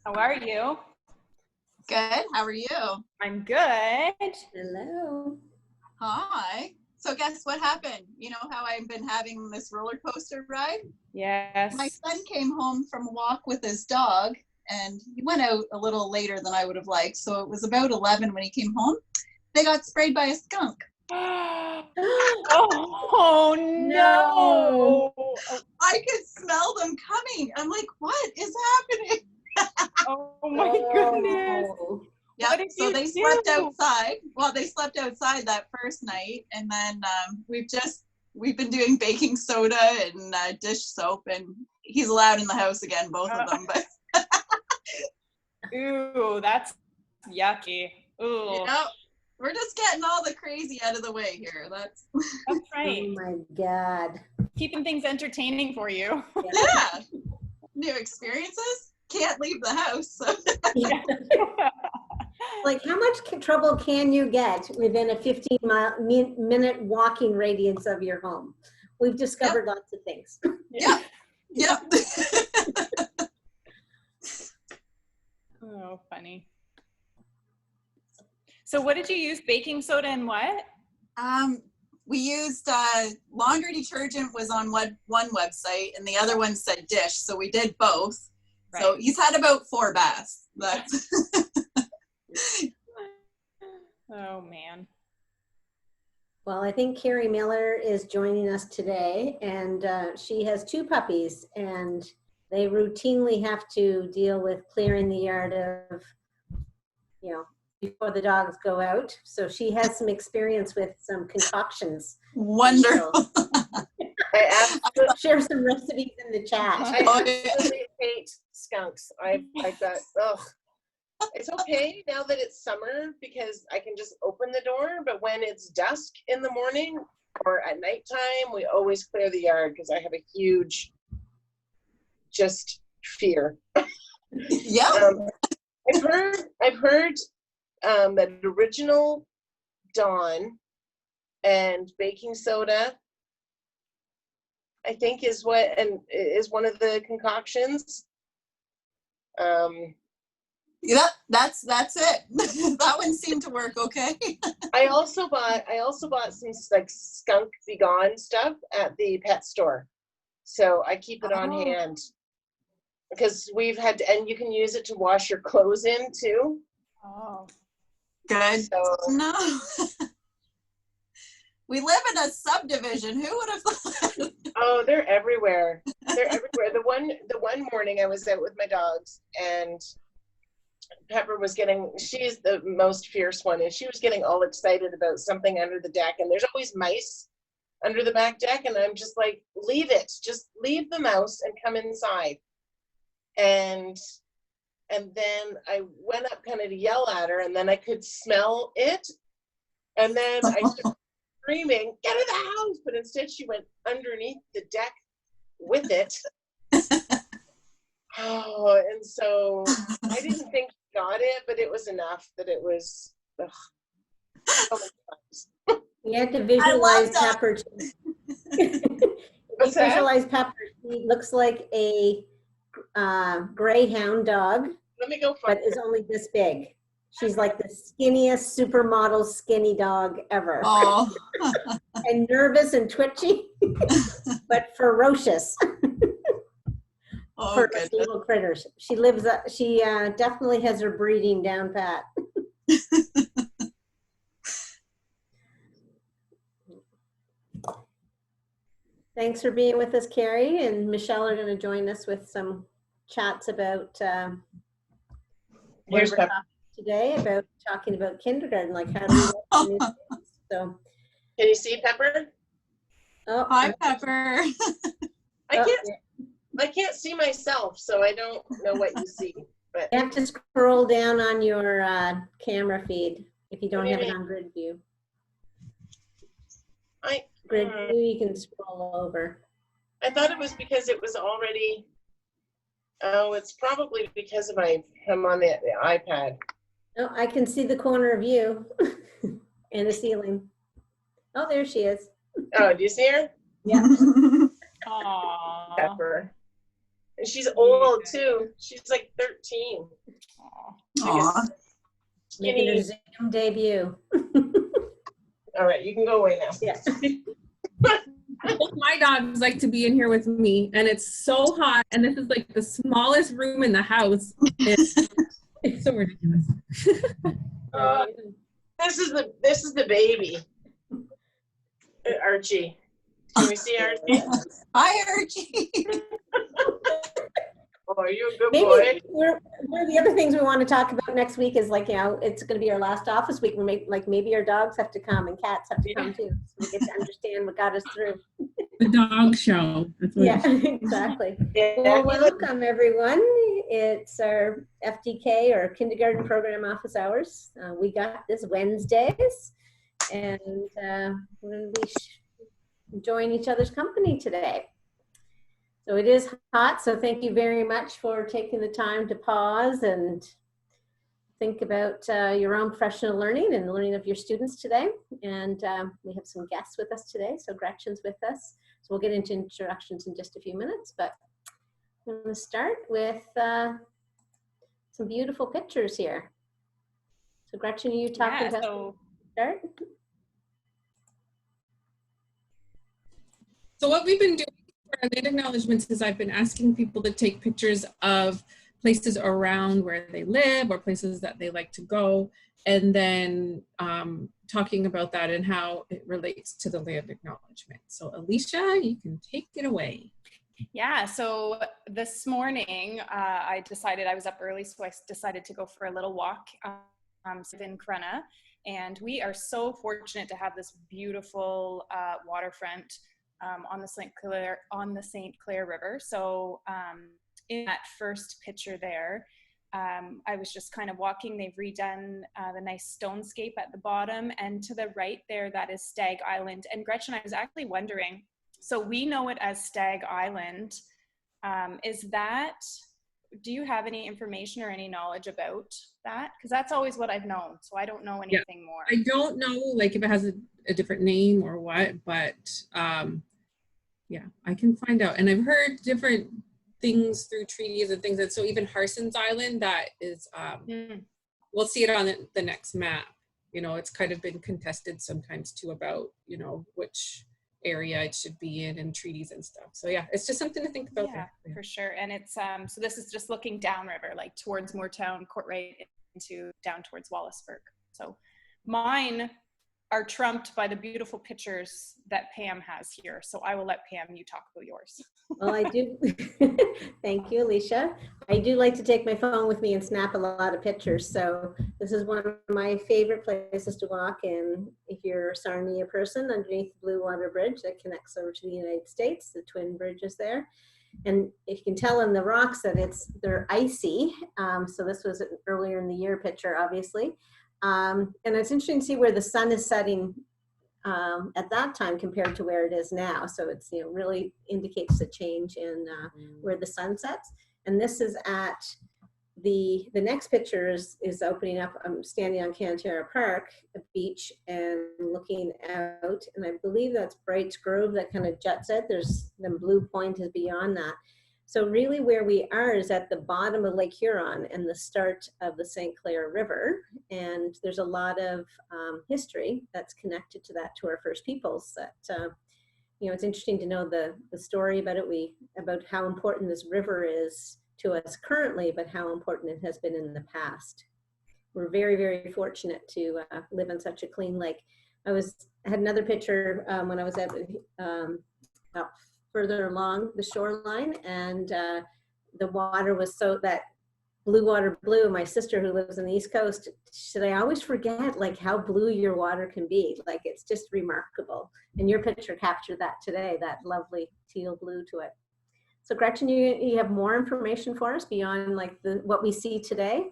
How are you? Good. How are you? I'm good. Hello. Hi. So guess what happened? You know how I've been having this roller coaster ride? Yes. My son came home from a walk with his dog, and he went out a little later than I would have liked. So it was about 11 when he came home. They got sprayed by a skunk. Oh no. I could smell them coming. I'm like, what is happening? Oh my goodness. Yeah, What did so you they do? slept outside. Well, they slept outside that first night, and then we've been doing baking soda and dish soap, and he's allowed in the house again, both of them. But Ooh, that's yucky. Ooh, you know, we're just getting all the crazy out of the way here. That's right. Oh my God. Keeping things entertaining for you. yeah. New experiences. Can't leave the house. So. Like, how much trouble can you get within a 15-minute walking radius of your home? We've discovered lots of things. Yeah. Yep. Oh, funny. So what did you use? Baking soda and what? We used laundry detergent was on one website, and the other one said dish, so we did both. Right. So he's had about 4 baths. That's Oh man. Well, I think Carrie Miller is joining us today, and she has 2 puppies, and they routinely have to deal with clearing the yard of, you know, before the dogs go out. So she has some experience with some concoctions. wonderful. I Share some recipes in the chat. absolutely hate skunks. I've got, ugh. It's okay now that it's summer because I can just open the door, but when it's dusk in the morning or at nighttime, we always clear the yard because I have a huge, just fear. Yeah. I've heard that original Dawn and baking soda, I think is one of the concoctions. Yeah, that's it. That one seemed to work okay. I also bought some like skunk be gone stuff at the pet store, so I keep it on hand because we've had and you can use it to wash your clothes in too. Oh. Good. So, No. We live in a subdivision. Who would have thought? oh, they're everywhere. They're everywhere. The one morning I was out with my dogs and Pepper was she's the most fierce one, and she was getting all excited about something under the deck, and there's always mice under the back deck, and I'm just like, leave it, just leave the mouse and come inside. And then I went up kind of to yell at her, and then I could smell it, and then I started screaming, get in the house, but instead she went underneath the deck with it. Oh, and so I didn't think she got it, but it was enough that it was. Ugh, so many times. You have to visualize Pepper. What's that? Visualize Pepper. She looks like a greyhound dog, Let me go but find is only this big. She's like the skinniest supermodel skinny dog ever. Oh. And nervous and twitchy, but ferocious. Oh, For goodness. little critters. She definitely has her breeding down pat. Thanks for being with us, Carrie, and Michelle are going to join us with some chats about Here's Pepper. today, about talking about kindergarten, like how do we welcome new kids. So, Can you see Pepper? oh, Hi, Pepper. I can't see myself, so I don't know what you see. But you have to scroll down on your camera feed if you don't What do you have it mean? on grid view. Grid Grid view, you can scroll over. I thought it was because it was already. Oh, it's probably because of I'm on the iPad. Oh, I can see the corner of you and the ceiling. Oh, there she is. Oh, do you see her? Yeah. Aww. Pepper. And she's old too. She's like 13. Aw. Making her Skinny. Zoom debut. All right, you can go away now. Yeah. Both my dogs like to be in here with me, and it's so hot, and this is like the smallest room in the house. It's so ridiculous. This is the baby. Archie. Can we see Archie? Hi, Archie. Oh, are you a good Maybe boy? one of the other things we want to talk about next week is like, you know, it's going to be our last office week. Maybe our dogs have to come and cats have to come too. So we get to understand what got us through. The dog show. That's what Yeah, exactly. Yeah. Well, welcome everyone. It's our FDK or kindergarten program office hours. We got this Wednesdays, and we're going to be enjoying each other's company today. So it is hot, so thank you very much for taking the time to pause and think about your own professional learning and the learning of your students today. And we have some guests with us today, so Gretchen's with us. So we'll get into introductions in just a few minutes, but I'm going to start with some beautiful pictures here. So Gretchen, are you talking about start? So what we've been doing for our land acknowledgements is I've been asking people to take pictures of places around where they live or places that they like to go, and then talking about that and how it relates to the land acknowledgement. So Alicia, you can take it away. Yeah, so this morning I decided, I was up early, so I decided to go for a little walk in Corunna, and we are so fortunate to have this beautiful waterfront on the St. Clair River. So in that first picture there, I was just kind of walking. They've redone the nice stonescape at the bottom, and to the right there, that is Stag Island. And Gretchen, I was actually wondering, so we know it as Stag Island. Do you have any information or any knowledge about that? Because that's always what I've known, so I don't know anything more. I don't know like if it has a different name or what, but yeah, I can find out. And I've heard different things through treaties and things. So even Harson's Island, that is, we'll see it on the next map. You know, it's kind of been contested sometimes too about, you know, which area it should be in and treaties and stuff. So yeah, it's just something to think about. Yeah, for sure. And it's, so this is just looking downriver, like towards Moortown, Courtright, into down towards Wallaceburg. So mine are trumped by the beautiful pictures that Pam has here. So I will let Pam, you talk about yours. Well, I do. Thank you, Alicia. I do like to take my phone with me and snap a lot of pictures. So this is one of my favorite places to walk in. If you're a Sarnia person, underneath the Blue Water Bridge that connects over to the United States, the twin bridges there. And if you can tell in the rocks that they're icy. So this was an earlier in the year picture, obviously. And it's interesting to see where the sun is setting at that time compared to where it is now. So it's, you know, really indicates a change in where the sun sets. And this is at the next picture is opening up. I'm standing on Cantera Park, a beach, and looking out. And I believe that's Brights Grove that kind of juts out. There's the Blue Point is beyond that. So really where we are is at the bottom of Lake Huron and the start of the St. Clair River. And there's a lot of history that's connected to that, to our First Peoples. That, you know, it's interesting to know the story about it, about how important this river is to us currently, but how important it has been in the past. We're very, very fortunate to live on such a clean lake. I had another picture when I was at up further along the shoreline, and the water was so that blue water blue. My sister who lives on the East Coast, she said, I always forget like how blue your water can be. Like it's just remarkable. And your picture captured that today, that lovely teal blue to it. So Gretchen, you have more information for us beyond like what we see today?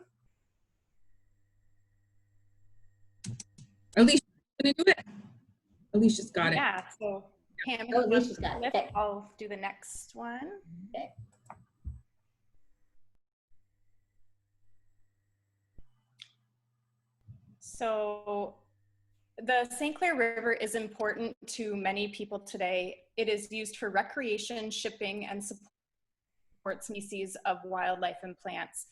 Alicia's gonna do it. Alicia's got it. Yeah, so Pam, Alicia's got it. Okay. I'll do the next one. Okay. So the St. Clair River is important to many people today. It is used for recreation, shipping, and support species of wildlife and plants.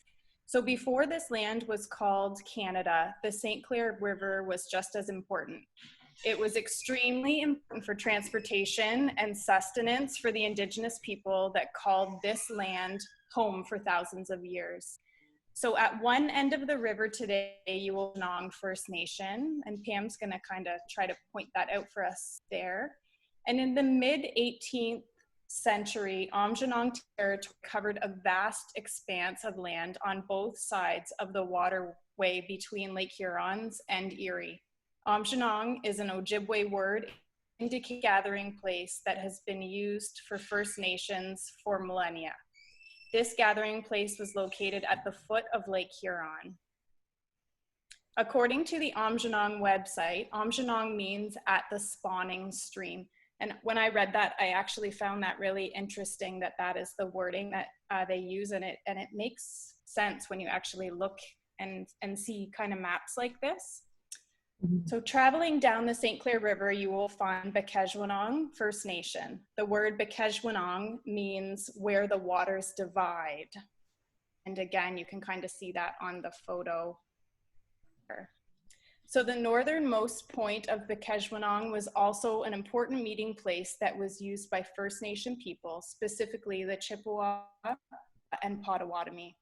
So before this land was called Canada, the St. Clair River was just as important. It was extremely important for transportation and sustenance for the Indigenous people that called this land home for thousands of years. So at one end of the river today, you will Nong First Nation, and Pam's gonna kind of try to point that out for us there. And in the mid-18th century, Aamjiwnaang territory covered a vast expanse of land on both sides of the waterway between Lake Hurons and Erie. Aamjiwnaang is an Ojibwe word indicating a gathering place that has been used for First Nations for millennia. This gathering place was located at the foot of Lake Huron. According to the Aamjiwnaang website, Aamjiwnaang means at the spawning stream. And when I read that, I actually found that really interesting that that is the wording that they use in it. And it makes sense when you actually look and see kind of maps like this. So traveling down the St. Clair River, you will find Bekejwanong First Nation. The word Bekejwanong means where the waters divide. And again, you can kind of see that on the photo here. So the northernmost point of Bekejwanong was also an important meeting place that was used by First Nation people, specifically the Chippewa and Potawatomi.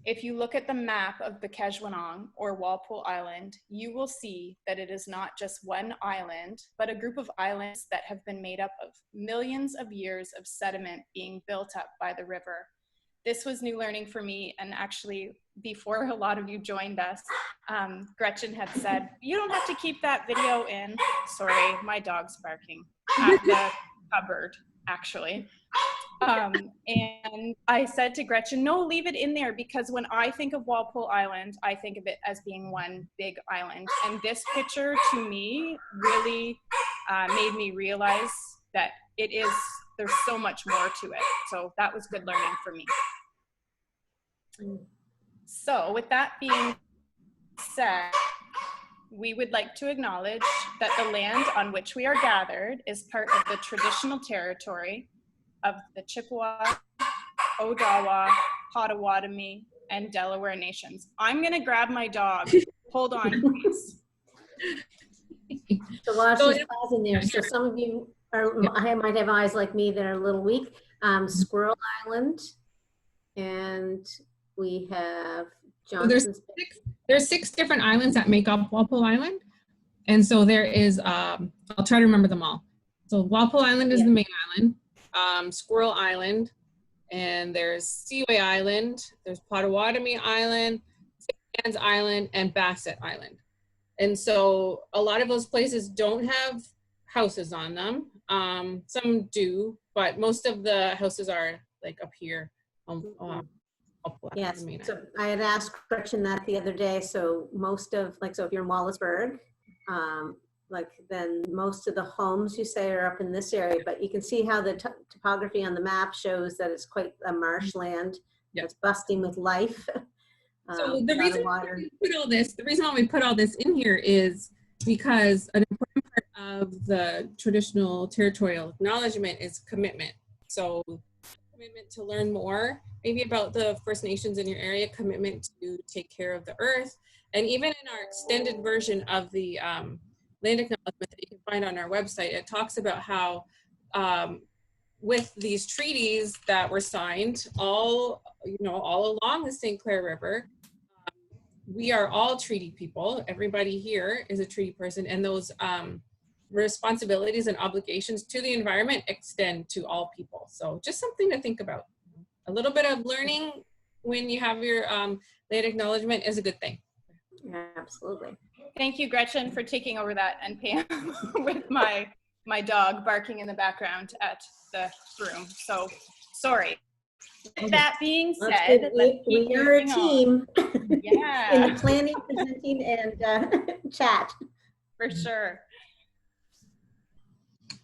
If you look at the map of Bekejwanong or Walpole Island, you will see that it is not just one island, but a group of islands that have been made up of millions of years of sediment being built up by the river. This was new learning for me, and actually before a lot of you joined us, Gretchen had said, you don't have to keep that video in. Sorry, my dog's barking at the cupboard, actually. And I said to Gretchen, no, leave it in there, because when I think of Walpole Island, I think of it as being one big island. And this picture to me really made me realize that there's so much more to it. So that was good learning for me. So with that being said, we would like to acknowledge that the land on which we are gathered is part of the traditional territory of the Chippewa, Odawa, Potawatomi, and Delaware nations. I'm gonna grab my dog. Hold on, please. So while she's pausing there, so some of you might have eyes like me that are a little weak. Squirrel Island, and we have Johnson's. So there's six different islands that make up Walpole Island. And so there is, I'll try to remember them all. So Walpole Island is the main island. Squirrel Island, and there's Seaway Island, there's Potawatomi Island, Sands Island, and Bassett Island. And so a lot of those places don't have houses on them. Some do, but most of the houses are like up here. Yes, so I had asked Gretchen that the other day. So most of, so if you're in Wallaceburg, then most of the homes you say are up in this area, but you can see how the topography on the map shows that it's quite a marshland. It's busting with life. So the reason why we put all this in here is because an important part of the traditional territorial acknowledgement is commitment. So commitment to learn more, maybe about the First Nations in your area, commitment to take care of the earth, and even in our extended version of the land acknowledgement that you can find on our website, it talks about how with these treaties that were signed all along the St. Clair River, we are all treaty people. Everybody here is a treaty person, and those responsibilities and obligations to the environment extend to all people. So just something to think about. A little bit of learning when you have your land acknowledgement is a good thing. Yeah, absolutely. Thank you, Gretchen, for taking over that, and Pam with my dog barking in the background at the room. So sorry. With that being said, we are a team. Yeah. In the planning, presenting, and chat. For sure.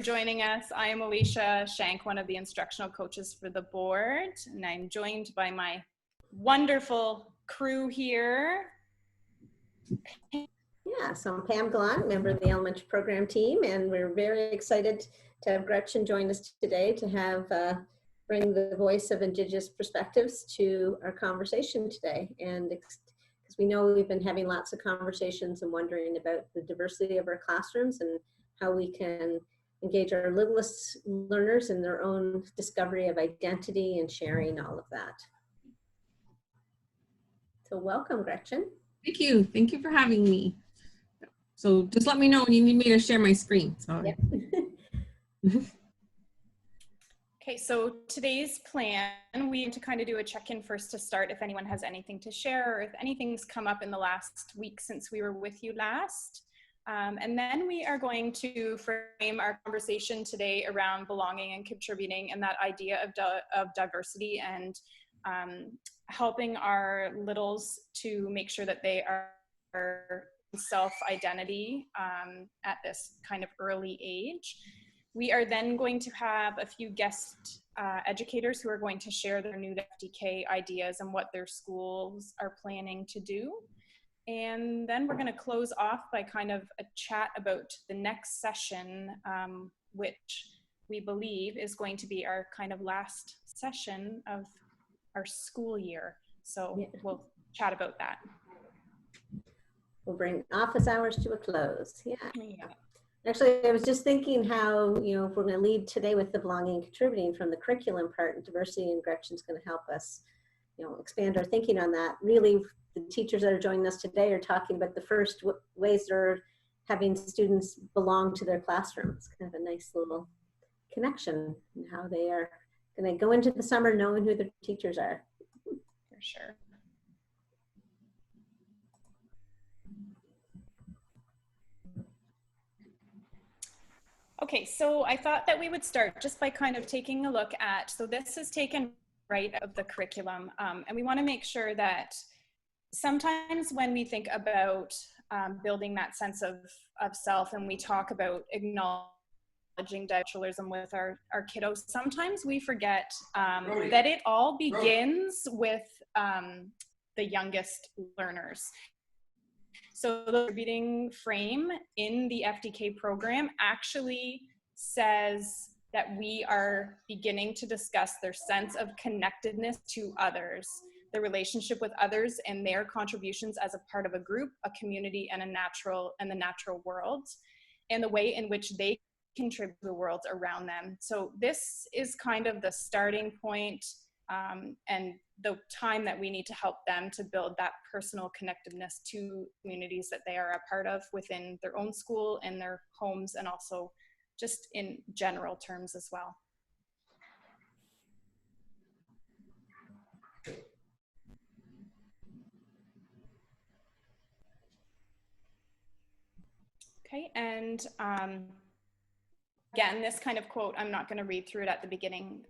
Joining us, I am Alicia Shank, one of the instructional coaches for the board, and I'm joined by my wonderful crew here. Yeah, so I'm Pam Gallant, member of the elementary program team, and we're very excited to have Gretchen join us today to have bring the voice of Indigenous perspectives to our conversation today. And because we know we've been having lots of conversations and wondering about the diversity of our classrooms and how we can engage our littlest learners in their own discovery of identity and sharing all of that. So welcome, Gretchen. Thank you. Thank you for having me. So just let me know when you need me to share my screen. So. Yep. Okay, so today's plan, we need to kind of do a check-in first to start if anyone has anything to share or if anything's come up in the last week since we were with you last. And then we are going to frame our conversation today around belonging and contributing and that idea of diversity and helping our littles to make sure that they are self-identity at this kind of early age. We are then going to have a few guest educators who are going to share their new FDK ideas and what their schools are planning to do. And then we're going to close off by kind of a chat about the next session, which we believe is going to be our kind of last session of our school year. So yeah, we'll chat about that. We'll bring office hours to a close. Yeah. Actually, I was just thinking how, you know, if we're going to lead today with the belonging and contributing from the curriculum part and diversity, and Gretchen's going to help us, you know, expand our thinking on that. Really, the teachers that are joining us today are talking about the first ways they're having students belong to their classroom. It's kind of a nice little connection and how they are going to go into the summer knowing who their teachers are. For sure. Okay, so I thought that we would start just by kind of taking a look at, so this is taken right out of the curriculum, and we want to make sure that sometimes when we think about building that sense of self and we talk about acknowledging individualism with our kiddos, sometimes we forget that it all begins with the youngest learners. So the contributing frame in the FDK program actually says that we are beginning to discuss their sense of connectedness to others, the relationship with others and their contributions as a part of a group, a community, and the natural world, and the way in which they contribute to the world around them. So this is kind of the starting point and the time that we need to help them to build that personal connectedness to communities that they are a part of within their own school and their homes, and also just in general terms as well. Okay, and again, this kind of quote, I'm not going to read through it at the beginning,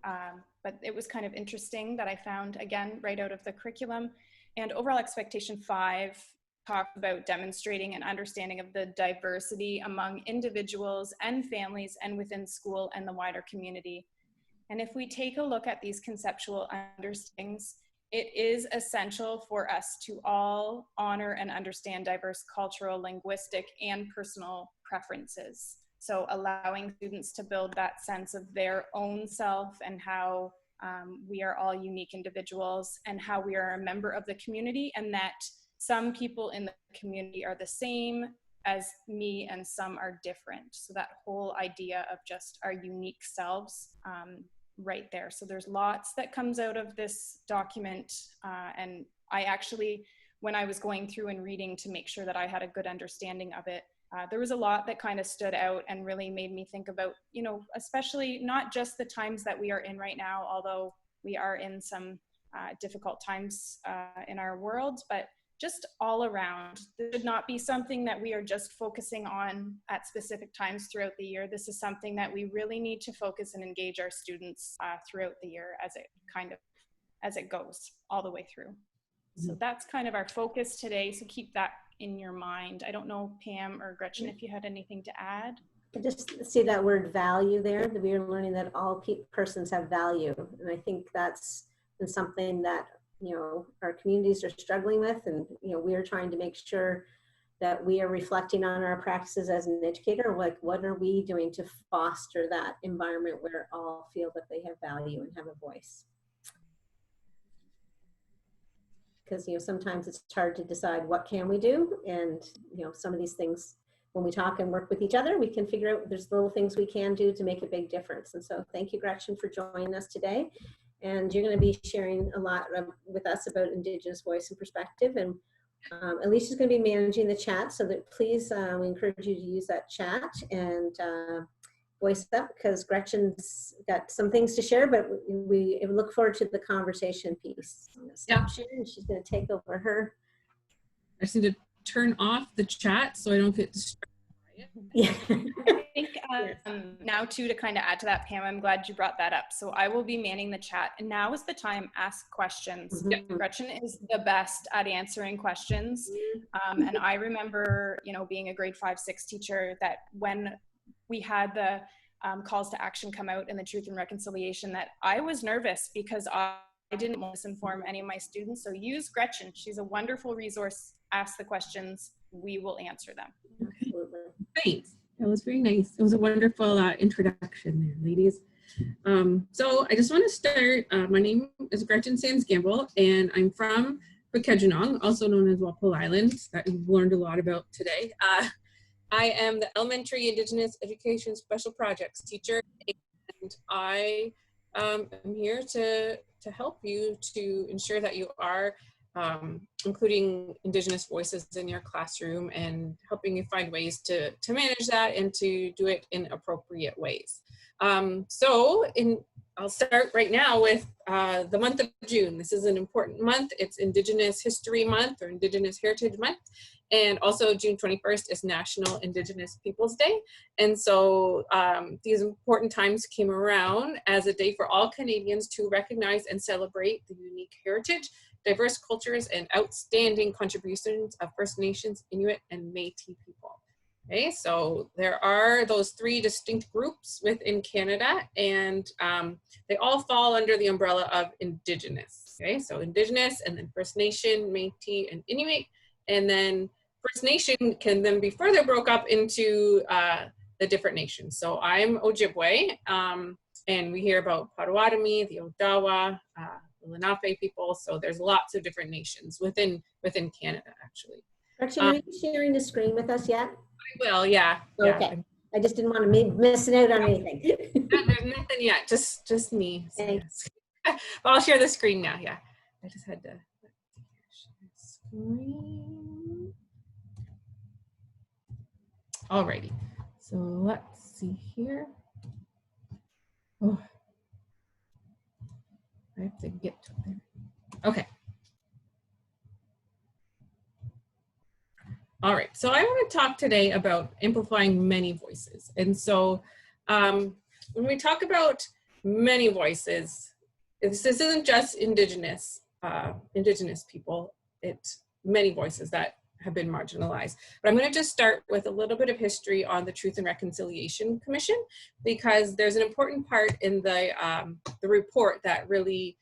but it was kind of interesting that I found, again, right out of the curriculum. And overall expectation 5 talked about demonstrating an understanding of the diversity among individuals and families and within school and the wider community. And if we take a look at these conceptual understandings, it is essential for us to all honor and understand diverse cultural, linguistic, and personal preferences. So allowing students to build that sense of their own self and how we are all unique individuals and how we are a member of the community, and that some people in the community are the same as me and some are different. So that whole idea of just our unique selves right there. So there's lots that comes out of this document, and I actually, when I was going through and reading to make sure that I had a good understanding of it, there was a lot that kind of stood out and really made me think about, you know, especially not just the times that we are in right now, although we are in some difficult times in our world, but just all around. This should not be something that we are just focusing on at specific times throughout the year. This is something that we really need to focus and engage our students throughout the year as it goes all the way through. So that's kind of our focus today. So keep that in your mind. I don't know, Pam or Gretchen, if you had anything to add. I just see that word value there, that we are learning that all persons have value. And I think that's been something that, you know, our communities are struggling with, and, you know, we are trying to make sure that we are reflecting on our practices as an educator. Like, what are we doing to foster that environment where all feel that they have value and have a voice? Because, you know, sometimes it's hard to decide what can we do, and, you know, some of these things, when we talk and work with each other, we can figure out there's little things we can do to make a big difference. And so thank you, Gretchen, for joining us today. And you're going to be sharing a lot with us about Indigenous voice and perspective. And Alicia's going to be managing the chat, so that please, we encourage you to use that chat and voice up, because Gretchen's got some things to share, but we look forward to the conversation piece. Stop sharing. She's going to take over her. I just need to turn off the chat so I don't get distracted. Yeah. I think now too, to kind of add to that, Pam, I'm glad you brought that up. So I will be manning the chat, and now is the time, ask questions. Mm-hmm. Gretchen is the best at answering questions. And I remember, you know, being a grade 5-6 teacher, that when we had the calls to action come out in the Truth and Reconciliation, that I was nervous because I didn't want to misinform any of my students. So use Gretchen. She's a wonderful resource. Ask the questions. We will answer them. Absolutely. Thanks. That was very nice. It was a wonderful introduction there, ladies. So I just want to start. My name is Gretchen Sands Gamble, and I'm from Bitmoji, also known as Walpole Island, that we've learned a lot about today. I am the Elementary Indigenous Education Special Projects teacher, and I am here to help you to ensure that you are including Indigenous voices in your classroom, and helping you find ways to manage that and to do it in appropriate ways. I'll start right now with the month of June. This is an important month. It's Indigenous History Month, or Indigenous Heritage Month. And also June 21st is National Indigenous Peoples Day. And so these important times came around as a day for all Canadians to recognize and celebrate the unique heritage, diverse cultures, and outstanding contributions of First Nations, Inuit, and Métis people. Okay, so there are those 3 distinct groups within Canada, and they all fall under the umbrella of Indigenous. Okay, so Indigenous, and then First Nation, Métis, and Inuit, and then First Nation can then be further broke up into the different nations. So I'm Ojibwe, and we hear about Potawatomi, the Odawa, the Lenape people. So there's lots of different nations within Canada, actually. Gretchen, are you sharing the screen with us yet? I will, yeah. Okay. Yeah. I just didn't want to be missing out on anything. There's nothing yet, just me. So Thanks. yes. But I'll share the screen now, yeah. I just had to share screen. Alrighty, so let's see here. Oh, I have to get to there. Okay. All right, so I want to talk today about amplifying many voices. And so when we talk about many voices, this isn't just Indigenous people, it's many voices that have been marginalized. But I'm going to just start with a little bit of history on the Truth and Reconciliation Commission, because there's an important part in the report that really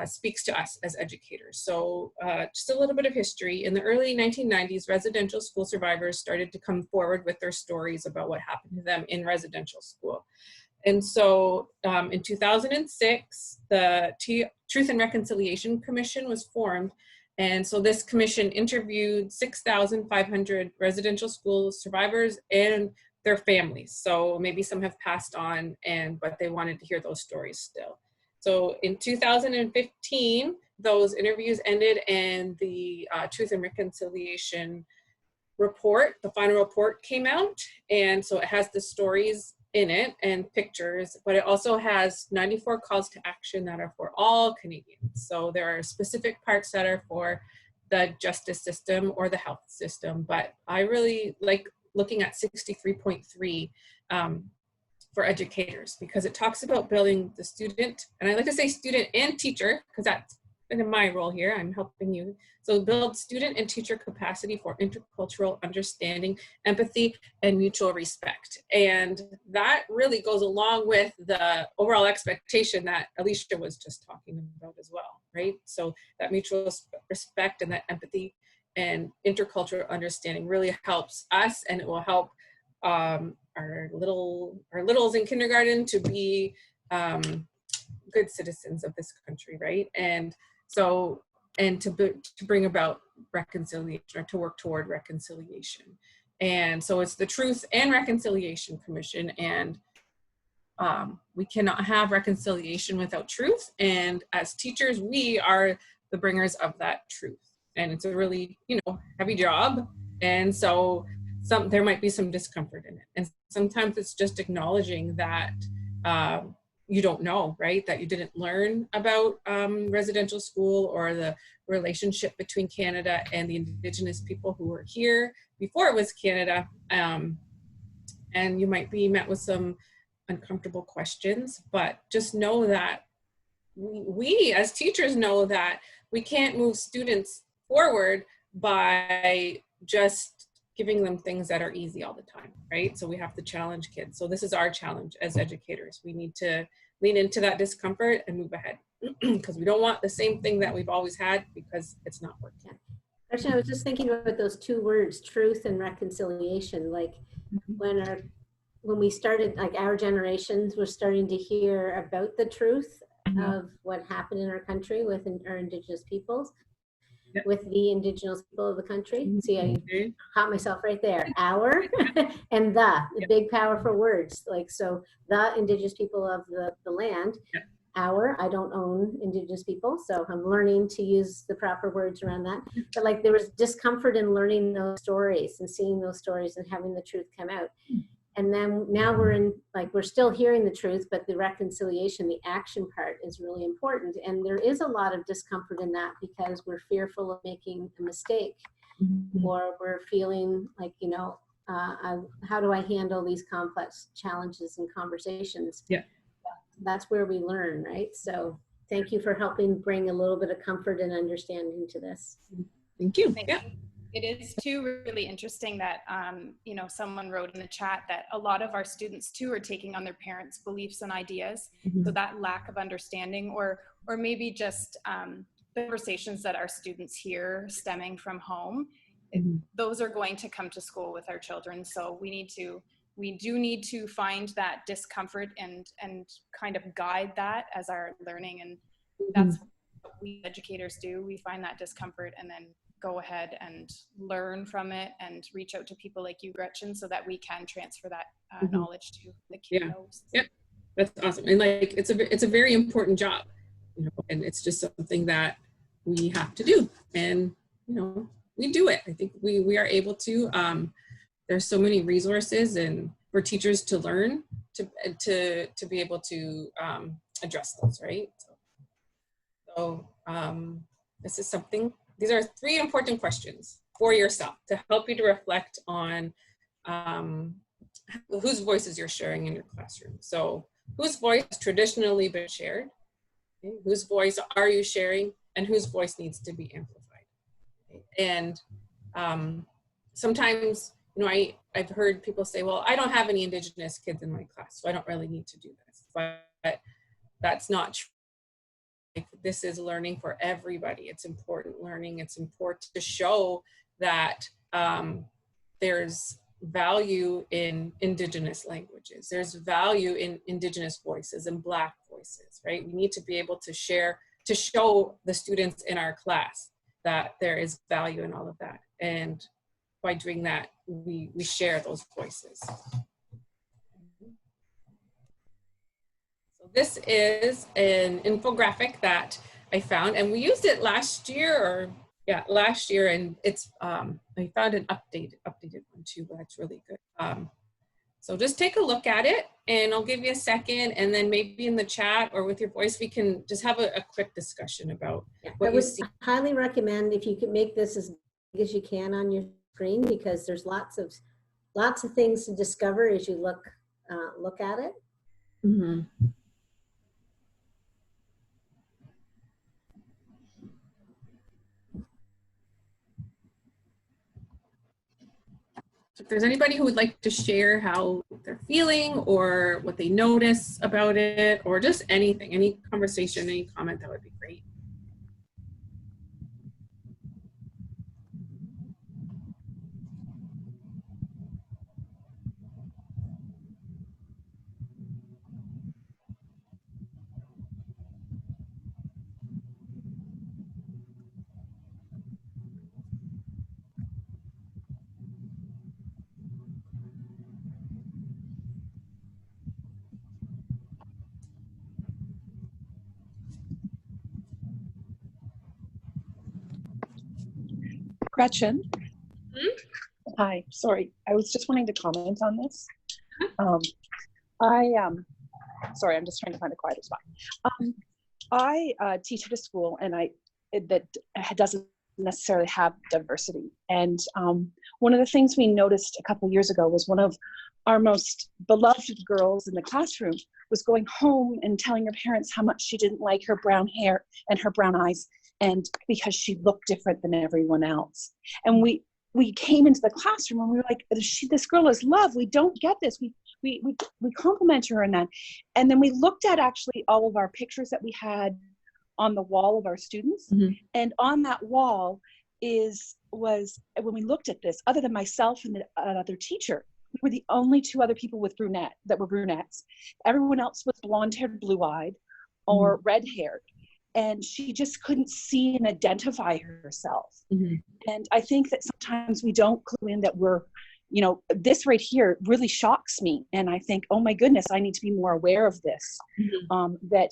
speaks to us as educators. So just a little bit of history. In the early 1990s, residential school survivors started to come forward with their stories about what happened to them in residential school. And so in 2006, the Truth and Reconciliation Commission was formed. And so this commission interviewed 6,500 residential school survivors and their families. So maybe some have passed on, but they wanted to hear those stories still. So in 2015, those interviews ended, and the Truth and Reconciliation report, the final report, came out. And so it has the stories in it and pictures, but it also has 94 calls to action that are for all Canadians. So there are specific parts that are for the justice system or the health system, but I really like looking at 63.3 for educators, because it talks about building the student, and I like to say student and teacher, because that's been in my role here, I'm helping you. So build student and teacher capacity for intercultural understanding, empathy, and mutual respect. And that really goes along with the overall expectation that Alicia was just talking about as well, right? So that mutual respect and that empathy and intercultural understanding really helps us, and it will help our littles in kindergarten to be good citizens of this country, right? And so, and to bring about reconciliation, or to work toward reconciliation. And so it's the Truth and Reconciliation Commission, and we cannot have reconciliation without truth. And as teachers, we are the bringers of that truth. And it's a really, heavy job. And so there might be some discomfort in it. And sometimes it's just acknowledging that you don't know, right? That you didn't learn about residential school, or the relationship between Canada and the Indigenous people who were here before it was Canada. And you might be met with some uncomfortable questions, but just know that we as teachers know that we can't move students forward by just giving them things that are easy all the time, right? So we have to challenge kids. So this is our challenge as educators. We need to lean into that discomfort and move ahead, because we don't want the same thing that we've always had, because it's not working. Actually, I was just thinking about those two words, truth and reconciliation. Like when we started, like our generations were starting to hear about the truth of what happened in our country with our Indigenous peoples, with the Indigenous people of the country. See, I caught myself right there. Our and the big powerful words. Like, so the Indigenous people of the land. Our, I don't own Indigenous people, so I'm learning to use the proper words around that. But like, there was discomfort in learning those stories and seeing those stories and having the truth come out. And then now we're still hearing the truth, but the reconciliation, the action part is really important. And there is a lot of discomfort in that, because we're fearful of making a mistake, or we're feeling like, how do I handle these complex challenges and conversations? That's where we learn, right? So thank you for helping bring a little bit of comfort and understanding to this. Thank you. It is too really interesting that, someone wrote in the chat that a lot of our students too are taking on their parents' beliefs and ideas. So that lack of understanding, or maybe just the conversations that our students hear stemming from home, those are going to come to school with our children. So we do need to find that discomfort and kind of guide that as our learning. And that's what we educators do. We find that discomfort and then go ahead and learn from it and reach out to people like you, Gretchen, so that we can transfer that knowledge to the kiddos. That's awesome. And like, it's a very important job, and it's just something that we have to do. And, we do it. I think we are able to. There's so many resources and for teachers to learn to be able to address those, right? So this is something. These are 3 important questions for yourself to help you to reflect on whose voices you're sharing in your classroom. So whose voice has traditionally been shared? Okay? Whose voice are you sharing? And whose voice needs to be amplified? Okay? And sometimes, I've heard people say, well, I don't have any Indigenous kids in my class, so I don't really need to do this. But that's not true. This is learning for everybody. It's important learning. It's important to show that there's value in Indigenous languages. There's value in Indigenous voices and Black voices, right? We need to be able to share, to show the students in our class that there is value in all of that. And by doing that, we share those voices. This is an infographic that I found, and we used it last year, and it's I found an updated one too, but it's really good. So just take a look at it, and I'll give you a second, and then maybe in the chat or with your voice, we can just have a quick discussion about what you see. I highly recommend if you could make this as big as you can on your screen, because there's lots of things to discover as you look at it. If there's anybody who would like to share how they're feeling or what they notice about it, or just anything, any conversation, any comment, that would be great. Gretchen. Hi, sorry. I was just wanting to comment on this. Sorry, I'm just trying to find a quieter spot. I teach at a school that doesn't necessarily have diversity. And one of the things we noticed a couple years ago was one of our most beloved girls in the classroom was going home and telling her parents how much she didn't like her brown hair and her brown eyes, and because she looked different than everyone else. And we came into the classroom and we were like, this girl is love. We don't get this. We compliment her on that. And then we looked at actually all of our pictures that we had on the wall of our students. Mm-hmm. And on that wall was when we looked at this, other than myself and another teacher, we were the only two other people with brunettes. Everyone else was blonde-haired, blue-eyed, or mm-hmm. red-haired. And she just couldn't see and identify herself. Mm-hmm. And I think that sometimes we don't clue in that we're, this right here really shocks me. And I think, oh my goodness, I need to be more aware of this. Mm-hmm. That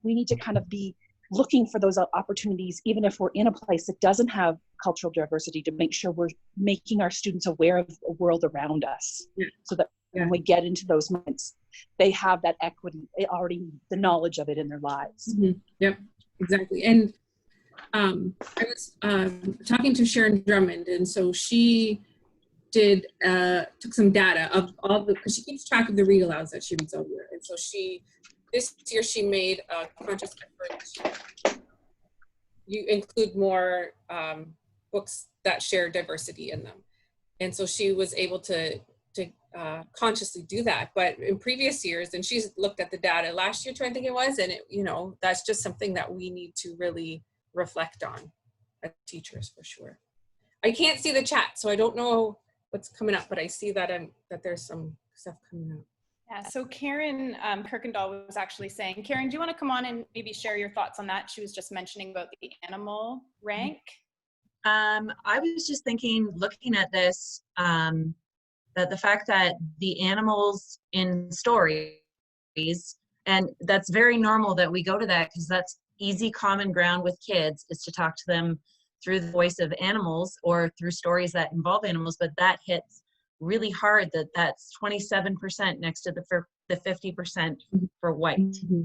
we need to kind of be looking for those opportunities, even if we're in a place that doesn't have cultural diversity, to make sure we're making our students aware of the world around us. Yeah. So that when we get into those moments, they have that equity, already the knowledge of it in their lives. Mm-hmm. Yep. Exactly. And I was talking to Sharon Drummond, and so she took some data of all because she keeps track of the read alouds that she reads all year. And so this year she made a conscious effort to include more books that share diversity in them. And so she was able to consciously do that. But in previous years, and she's looked at the data last year too, I think it was, and that's just something that we need to really reflect on as teachers for sure. I can't see the chat, so I don't know what's coming up, but I see that that there's some stuff coming up. Yeah, so Karen Kirkendall was actually saying, Karen, do you want to come on and maybe share your thoughts on that? She was just mentioning about the animal rank. I was just thinking, looking at this, that the fact that the animals in stories, and that's very normal that we go to that because that's easy common ground with kids, is to talk to them through the voice of animals or through stories that involve animals, but that hits really hard that's 27% next to the 50% for white. Mm-hmm.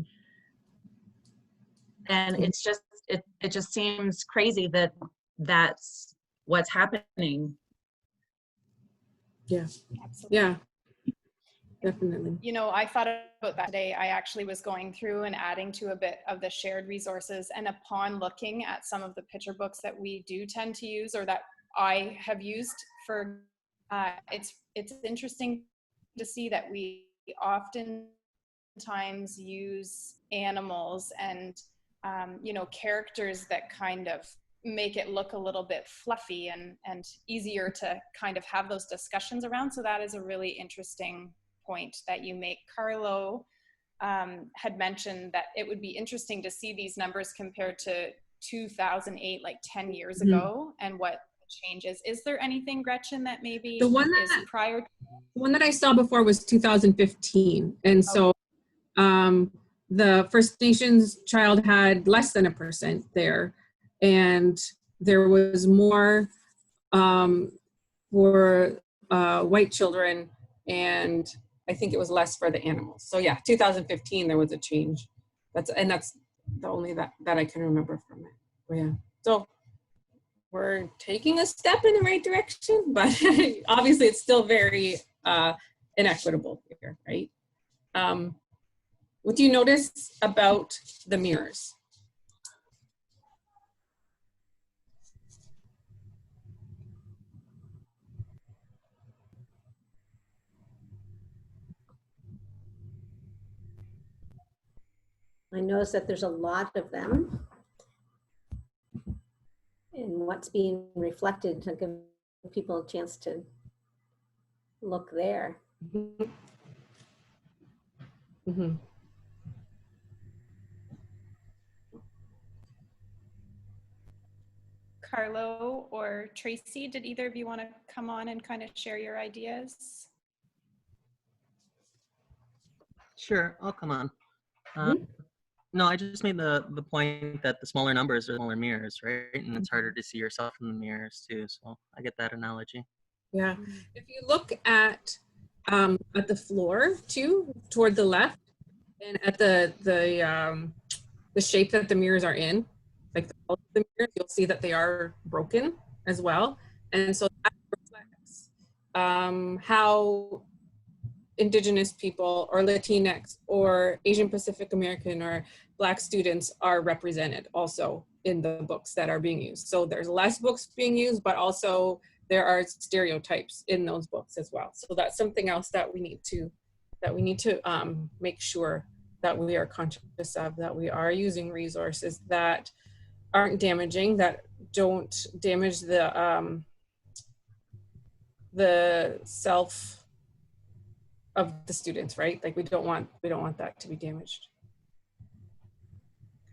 And it's just, it just seems crazy that that's what's happening. Yeah. Absolutely. Yeah, definitely. I thought about that today. I actually was going through and adding to a bit of the shared resources, and upon looking at some of the picture books that we do tend to use, or that I have used for, it's interesting to see that we oftentimes use animals and, characters that kind of make it look a little bit fluffy and easier to kind of have those discussions around. So that is a really interesting point that you make. Carlo had mentioned that it would be interesting to see these numbers compared to 2008, like 10 years ago, and what changes. Is there anything, Gretchen, that maybe is prior? The one that I saw before was 2015. And so the First Nations child had less than 1% there. And there was more for white children, and I think it was less for the animals. So yeah, 2015 there was a change. That's the only that I can remember from it. But yeah, so we're taking a step in the right direction, but obviously it's still very inequitable here, right? What do you notice about the mirrors? I notice that there's a lot of them, and what's being reflected to give people a chance to look there. Mm-hmm. Mm-hmm. Carlo or Tracy, did either of you want to come on and kind of share your ideas? Sure, I'll come on. No, I just made the point that the smaller numbers are smaller mirrors, right? And it's harder to see yourself in the mirrors too. So I get that analogy. Yeah. If you look at the floor too, toward the left, and at the shape that the mirrors are in, like the mirrors, you'll see that they are broken as well. And so that reflects how Indigenous people or Latinx or Asian Pacific American or Black students are represented also in the books that are being used. So there's less books being used, but also there are stereotypes in those books as well. So that's something else that we need to make sure that we are conscious of, that we are using resources that aren't damaging, that don't damage the self of the students, right? Like we don't want that to be damaged.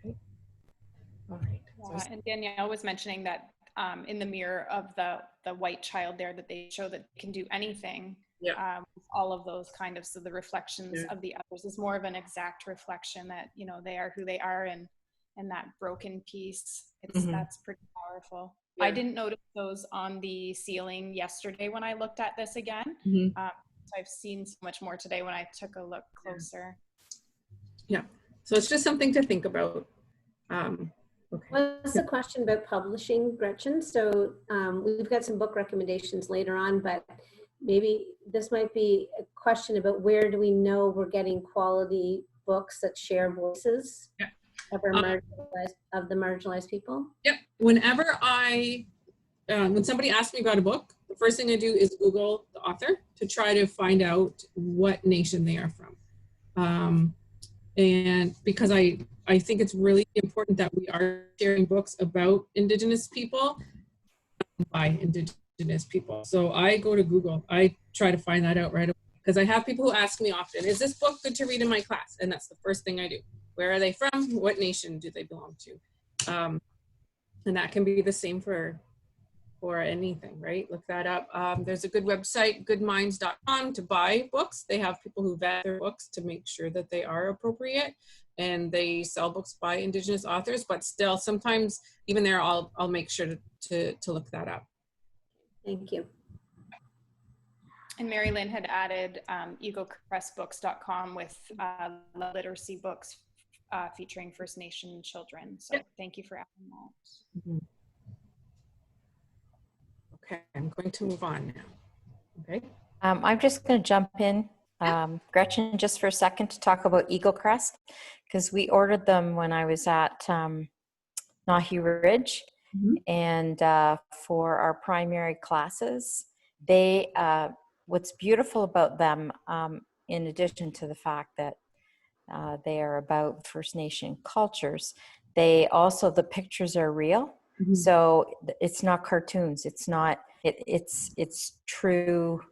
Okay. All right. Yeah, and Danielle was mentioning that in the mirror of the white child there, that they show that they can do anything. Yeah. All of those kind of, so the reflections of the others is more of an exact reflection that, you know, they are who they are, and that broken piece, it's that's pretty powerful. Yeah. I didn't notice those on the ceiling yesterday when I looked at this again. I've seen so much more today when I took a look closer. Yeah, so it's just something to think about. Okay. What's the question about publishing, Gretchen? So we've got some book recommendations later on, but maybe this might be a question about where do we know we're getting quality books that share voices of the marginalized people? Yep. Whenever when somebody asks me about a book, the first thing I do is Google the author to try to find out what nation they are from. And because I think it's really important that we are sharing books about Indigenous people by Indigenous people. So I go to Google. I try to find that out right away, because I have people who ask me often, is this book good to read in my class? And that's the first thing I do. Where are they from? What nation do they belong to? And that can be the same for anything, right? Look that up. There's a good website, goodminds.com, to buy books. They have people who vet their books to make sure that they are appropriate, and they sell books by Indigenous authors, but still sometimes even there, I'll make sure to look that up. Thank you. And Mary Lynn had added eaglecrestbooks.com with literacy books featuring First Nation children. So thank you for adding that. Okay, I'm going to move on now. Okay. I'm just going to jump in, Gretchen, just for a second to talk about Eagle Crest, because we ordered them when I was at Nahi Ridge, and for our primary classes. They, what's beautiful about them, in addition to the fact that they are about First Nation cultures, they also, the pictures are real. So it's not cartoons. It's not, it's true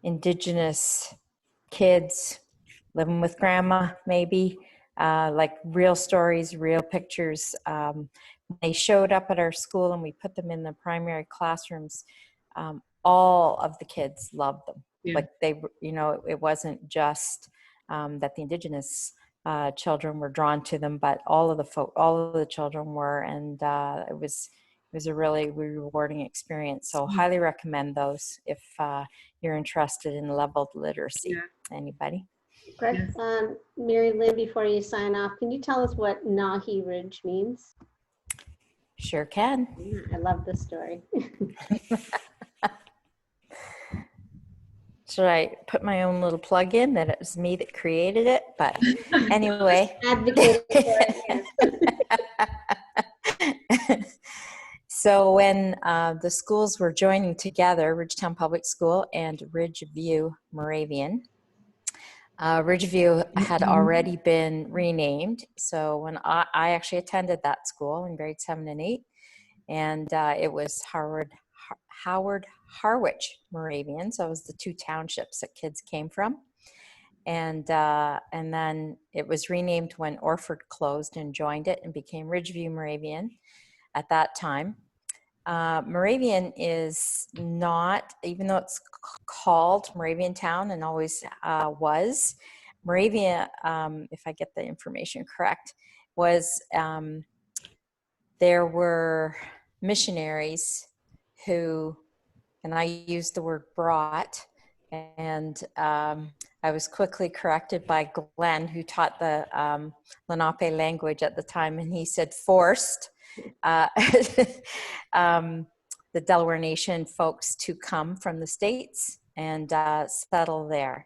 Indigenous kids living with grandma, maybe, like real stories, real pictures. They showed up at our school and we put them in the primary classrooms. All of the kids loved them. Like they, you know, it wasn't just that the Indigenous children were drawn to them, but all of the children were, and it was a really rewarding experience. So highly recommend those if you're interested in leveled literacy. Anybody? Greg, Mary Lynn, before you sign off, can you tell us what Nahi Ridge means? Sure can. I love this story. Should I put my own little plug in that it was me that created it? But anyway. Advocate for it. So when the schools were joining together, Ridgetown Public School and Ridgeview Moravian, Ridgeview had already been renamed. So when I actually attended that school in grade 7 and 8, and it was Howard Harwich Moravian. So it was the two townships that kids came from. And then it was renamed when Orford closed and joined it and became Ridgeview Moravian at that time. Moravian is not, even though it's called Moravian Town and always was, Moravia, if I get the information correct, was there were missionaries who, and I used the word brought, and I was quickly corrected by Glenn, who taught the Lenape language at the time, and he said forced the Delaware Nation folks to come from the States and settle there.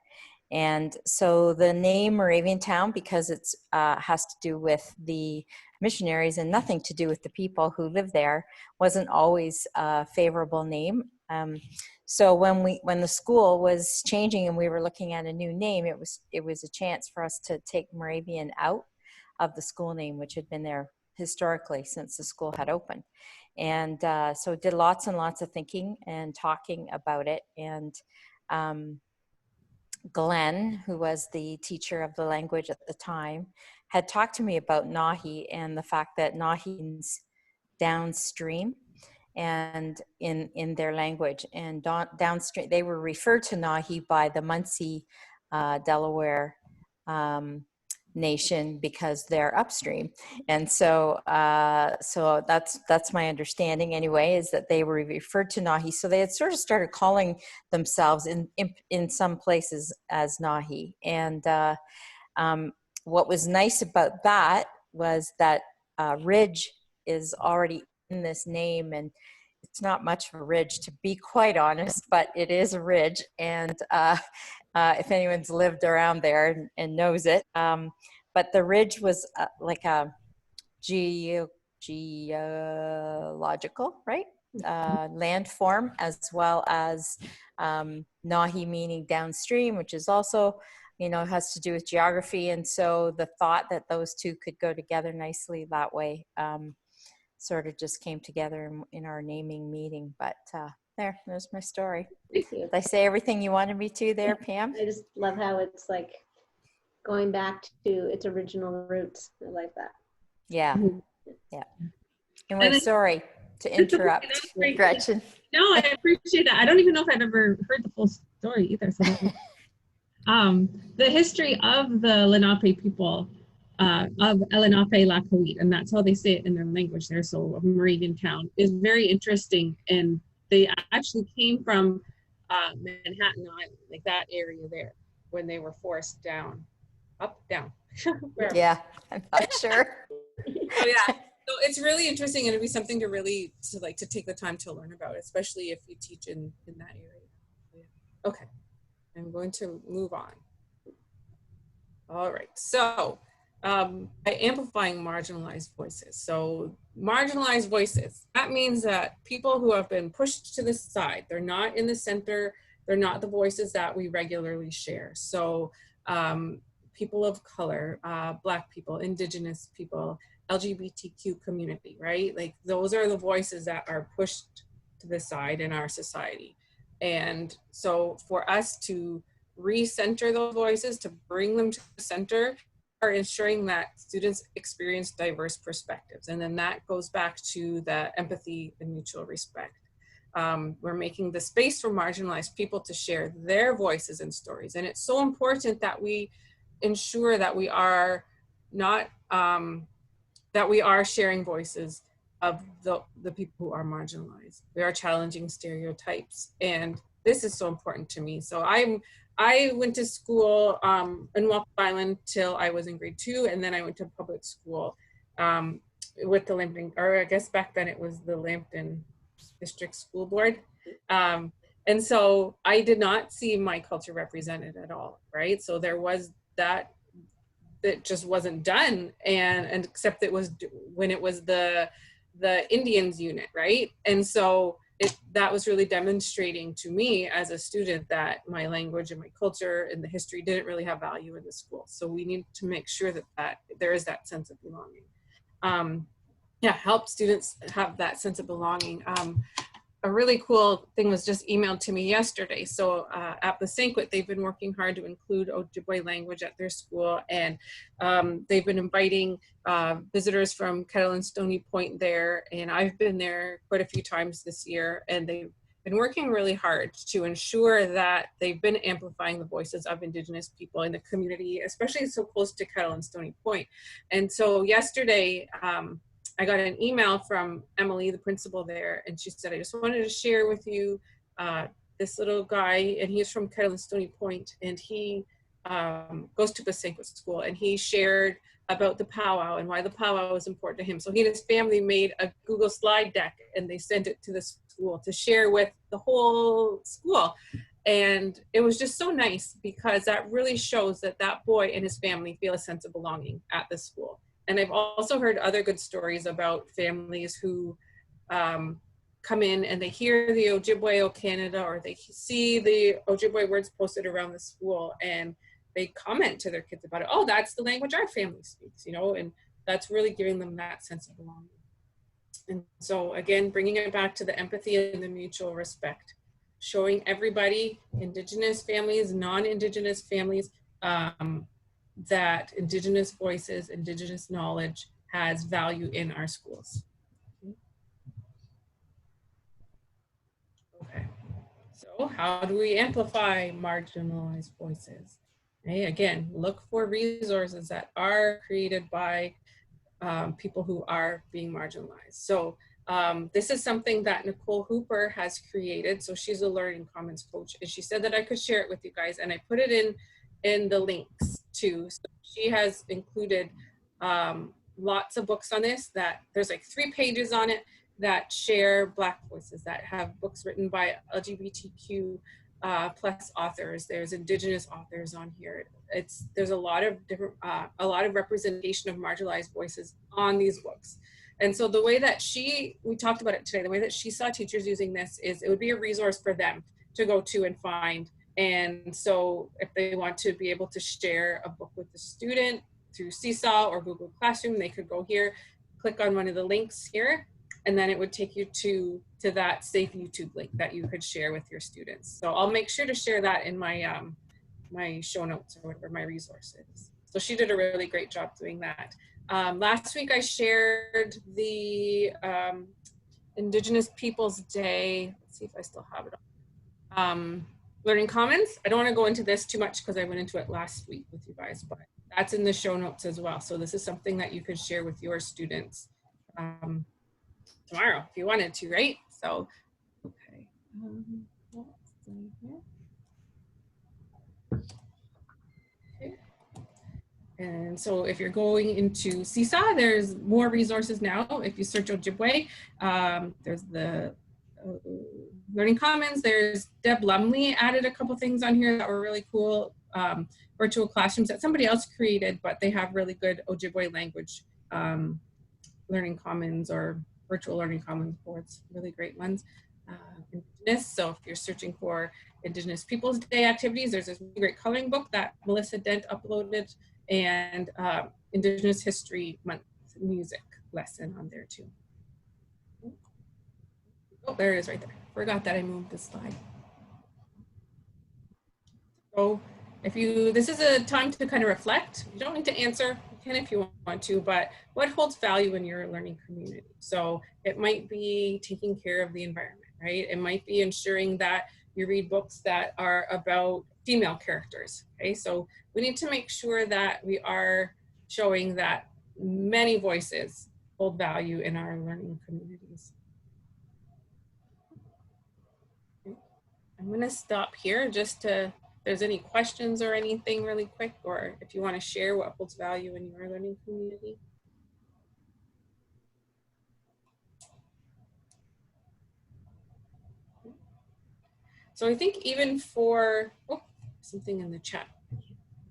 And so the name Moravian Town, because it's has to do with the missionaries and nothing to do with the people who live there, wasn't always a favorable name. So when the school was changing and we were looking at a new name, it was a chance for us to take Moravian out of the school name, which had been there historically since the school had opened. And so did lots and lots of thinking and talking about it. And Glenn, who was the teacher of the language at the time, had talked to me about Nahi and the fact that Nahi means downstream and in their language, and downstream, they were referred to Nahi by the Muncie, Delaware nation because they're upstream. And so so that's my understanding anyway, is that they were referred to Nahi. So they had sort of started calling themselves in some places as Nahi. And what was nice about that was that ridge is already in this name, and it's not much of a ridge, to be quite honest, but it is a ridge. And if anyone's lived around there and knows it, but the ridge was like a geological, right? Landform, as well as Nahi meaning downstream, which is also, has to do with geography. And so the thought that those two could go together nicely that way sort of just came together in our naming meeting. But there's my story. Thank you. Did I say everything you wanted me to there, Pam? I just love how it's like going back to its original roots. I like that. Yeah. Yeah. Anyway, sorry to interrupt, Gretchen. No, I appreciate that. I don't even know if I've ever heard the full story either. So the history of the Lenape people, of Lenape Lakawit, and that's how they say it in their language there, so a Moravian town, is very interesting. And they actually came from Manhattan Island, like that area there, when they were forced down. Up, down. Yeah, I'm not sure. So yeah, so it's really interesting, and it'd be something to really to take the time to learn about, especially if you teach in that area. Yeah. Okay, I'm going to move on. All right, so by amplifying marginalized voices. So marginalized voices, that means that people who have been pushed to the side, they're not in the center, they're not the voices that we regularly share. So people of color, Black people, Indigenous people, LGBTQ community, right? Like those are the voices that are pushed to the side in our society. And so for us to recenter those voices, to bring them to the center, are ensuring that students experience diverse perspectives. And then that goes back to the empathy and mutual respect. We're making the space for marginalized people to share their voices and stories. And it's so important that we ensure that we are not, that we are sharing voices of the people who are marginalized. We are challenging stereotypes. And this is so important to me. So I went to school in Walpole Island till I was in grade 2, and then I went to public school with the Lambton, or I guess back then it was the Lambton District School Board. And so I did not see my culture represented at all, right? So there was that just wasn't done, and except it was when it was the Indians unit, right? And so that was really demonstrating to me as a student that my language and my culture and the history didn't really have value in the school. So we need to make sure that there is that sense of belonging. Yeah, help students have that sense of belonging. A really cool thing was just emailed to me yesterday. So at the Sanquit, they've been working hard to include Ojibwe language at their school, and they've been inviting visitors from Kettle and Stony Point there, and I've been there quite a few times this year, and been working really hard to ensure that they've been amplifying the voices of Indigenous people in the community, especially so close to Kettle and Stony Point. And so yesterday, I got an email from Emily, the principal there, and she said, I just wanted to share with you this little guy, and he's from Kettle and Stony Point, and he goes to Pasenko School, and he shared about the powwow and why the powwow was important to him. So he and his family made a Google slide deck, and they sent it to the school to share with the whole school. And it was just so nice, because that really shows that that boy and his family feel a sense of belonging at the school. And I've also heard other good stories about families who come in and they hear the Ojibwe O Canada, or they see the Ojibwe words posted around the school, and they comment to their kids about it. Oh, that's the language our family speaks, you know, and that's really giving them that sense of belonging. And so again, bringing it back to the empathy and the mutual respect, showing everybody, Indigenous families, non-Indigenous families, that Indigenous voices, Indigenous knowledge has value in our schools. Okay, so how do we amplify marginalized voices? Okay, again, look for resources that are created by people who are being marginalized. So this is something that Nicole Hooper has created. So she's a Learning Commons coach, and she said that I could share it with you guys, and I put it in the links too. So she has included lots of books on this, that there's like 3 pages on it that share Black voices, that have books written by LGBTQ plus authors. There's Indigenous authors on here. There's a lot of different, a lot of representation of marginalized voices on these books. And so the way that we talked about it today, the way that she saw teachers using this is it would be a resource for them to go to and find. And so if they want to be able to share a book with the student through Seesaw or Google Classroom, they could go here, click on one of the links here, and then it would take you to that safe YouTube link that you could share with your students. So I'll make sure to share that in my my show notes or whatever, my resources. So she did a really great job doing that. Last week I shared the Indigenous Peoples Day. Let's see if I still have it on. Learning Commons. I don't want to go into this too much because I went into it last week with you guys, but that's in the show notes as well. So this is something that you could share with your students tomorrow if you wanted to, right? So, okay. Okay. And so if you're going into Seesaw, there's more resources now. If you search Ojibwe, there's the Learning Commons. There's Deb Lumley added a couple things on here that were really cool. Virtual classrooms that somebody else created, but they have really good Ojibwe language Learning Commons or virtual Learning Commons boards, really great ones. Indigenous, so if you're searching for Indigenous Peoples Day activities, there's this really great coloring book that Melissa Dent uploaded, and Indigenous History Month music lesson on there too. Oh, there it is right there. Forgot that I moved the slide. So this is a time to kind of reflect. You don't need to answer, you can if you want to, but what holds value in your learning community? So it might be taking care of the environment, right? It might be ensuring that you read books that are about female characters, okay? So we need to make sure that we are showing that many voices hold value in our learning communities. I'm gonna stop here just to, if there's any questions or anything really quick, or if you wanna share what holds value in your learning community. So I think even for, oh, something in the chat. I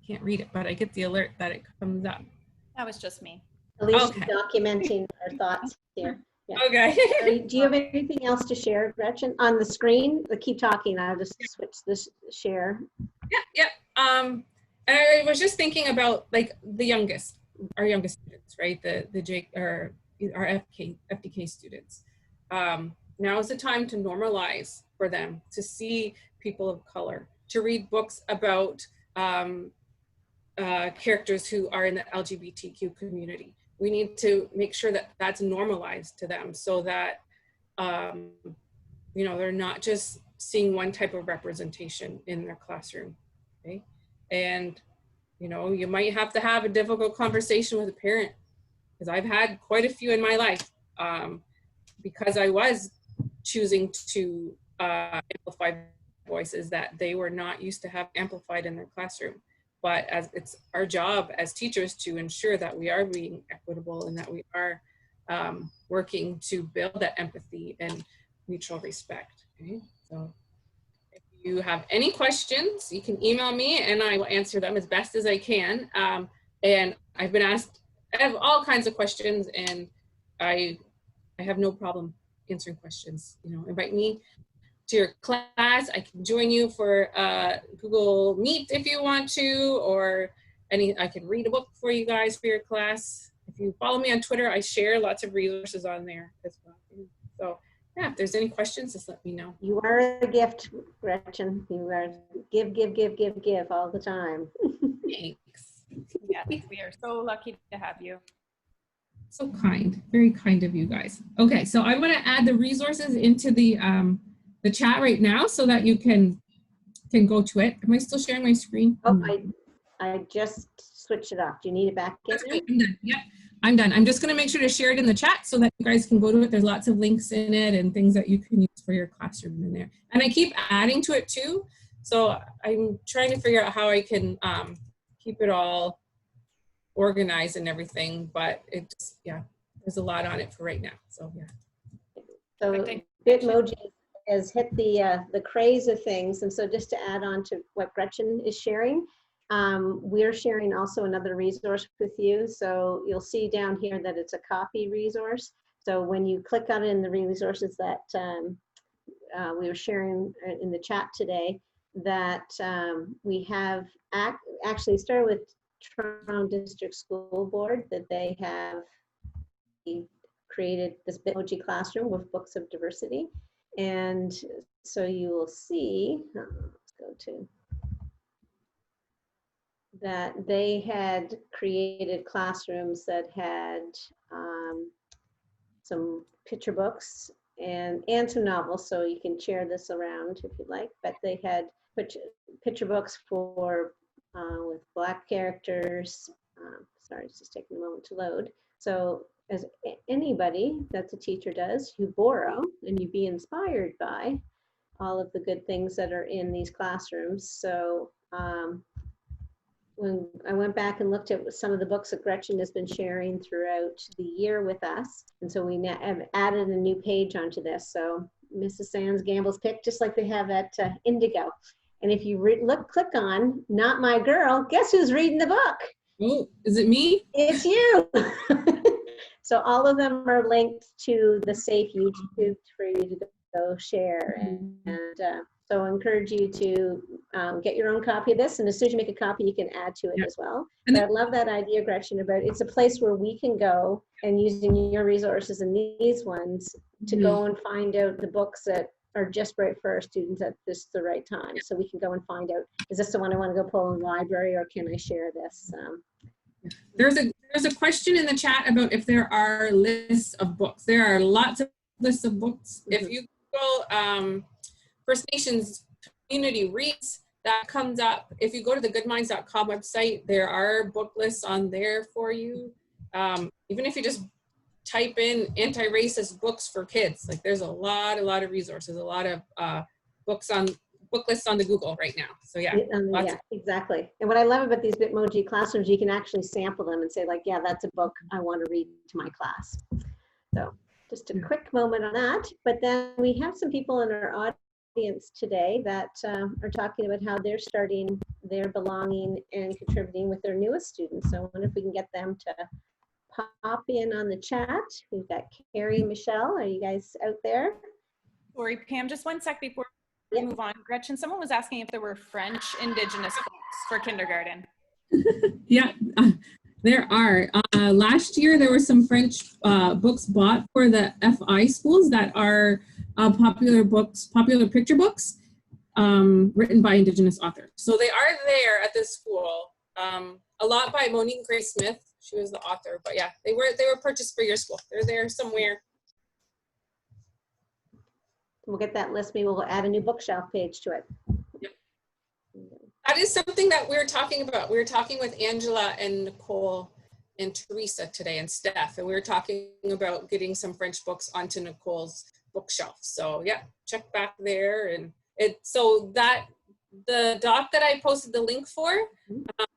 can't read it, but I get the alert that it comes up. That was just me. Alicia's Okay. documenting her thoughts here. Yeah. Okay. Do you have anything else to share, Gretchen? On the screen, keep talking. I'll just switch this share. Yeah. And I was just thinking about like our youngest students, right? The Jake or our FDK students. Now is the time to normalize for them to see people of color, to read books about characters who are in the LGBTQ community. We need to make sure that that's normalized to them so that you know, they're not just seeing one type of representation in their classroom, okay? And, you know, you might have to have a difficult conversation with a parent, because I've had quite a few in my life, because I was choosing to amplify voices that they were not used to have amplified in their classroom. But as it's our job as teachers to ensure that we are being equitable and that we are working to build that empathy and mutual respect. Okay? So if you have any questions, you can email me and I will answer them as best as I can. And I've been asked, I have all kinds of questions, and I have no problem answering questions. You know, invite me to your class. I can join you for Google Meet if you want to, or I can read a book for you guys for your class. If you follow me on Twitter, I share lots of resources on there as well. So yeah, if there's any questions, just let me know. You are a gift, Gretchen. You are give all the time. Thanks. Yes, we are so lucky to have you. So kind, very kind of you guys. Okay, so I'm going to add the resources into the chat right now so that you can go to it. Am I still sharing my screen? Oh, I just switched it off. Do you need it back in? I'm done. Yep, I'm done. I'm just going to make sure to share it in the chat so that you guys can go to it. There's lots of links in it and things that you can use for your classroom in there. And I keep adding to it too. So I'm trying to figure out how I can keep it all organized and everything, but it's, yeah, there's a lot on it for right now. So yeah. So Bitmoji has hit the craze of things. And so just to add on to what Gretchen is sharing, we're sharing also another resource with you. So you'll see down here that it's a copy resource. So when you click on it in the resources that we were sharing in the chat today, that we have actually started with Toronto District School Board, that they have created this Bitmoji classroom with books of diversity. And so you will see, let's go to, that they had created classrooms that had some picture books and some novels, so you can share this around if you'd like, but they had picture books for with Black characters. Sorry, it's just taking a moment to load. So as anybody that's a teacher does, you borrow and you be inspired by all of the good things that are in these classrooms. So when I went back and looked at some of the books that Gretchen has been sharing throughout the year with us, and so we have added a new page onto this. So Mrs. Sands Gamble's pick, just like they have at Indigo. And if you click on Not My Girl, guess who's reading the book? Oh, is it me? It's you. So all of them are linked to the safe YouTube for you to go share. And so I encourage you to get your own copy of this. And as soon as you make a copy, you can add to it as well. But I love that idea, Gretchen, about it's a place where we can go and using your resources and these ones to go and find out the books that are just right for our students at the right time. So we can go and find out, is this the one I want to go pull in the library, or can I share this? There's a question in the chat about if there are lists of books. There are lots of lists of books. If you Google First Nations Community Reads, that comes up. If you go to the goodminds.com website, there are book lists on there for you. Even if you just type in anti-racist books for kids, like there's a lot of resources, a lot of book lists on the Google right now. So yeah. Yeah, exactly. And what I love about these Bitmoji classrooms, you can actually sample them and say like, yeah, that's a book I want to read to my class. So just a quick moment on that. But then we have some people in our audience today that are talking about how they're starting their belonging and contributing with their newest students. So I wonder if we can get them to pop in on the chat. We've got Carrie and Michelle. Are you guys out there? Sorry, Pam, just one sec before we move on. Gretchen, someone was asking if there were French Indigenous books for kindergarten. Yeah, there are. Last year, there were some French books bought for the FI schools that are popular picture books written by Indigenous authors. So they are there at this school. A lot by Monique Grace Smith. She was the author, but yeah, they were purchased for your school. They're there somewhere. We'll get that list. Maybe we'll add a new bookshelf page to it. Yep. That is something that we're talking about. We were talking with Angela and Nicole and Teresa today and Steph, and we were talking about getting some French books onto Nicole's bookshelf. So yeah, check back there. And so that the doc that I posted the link for,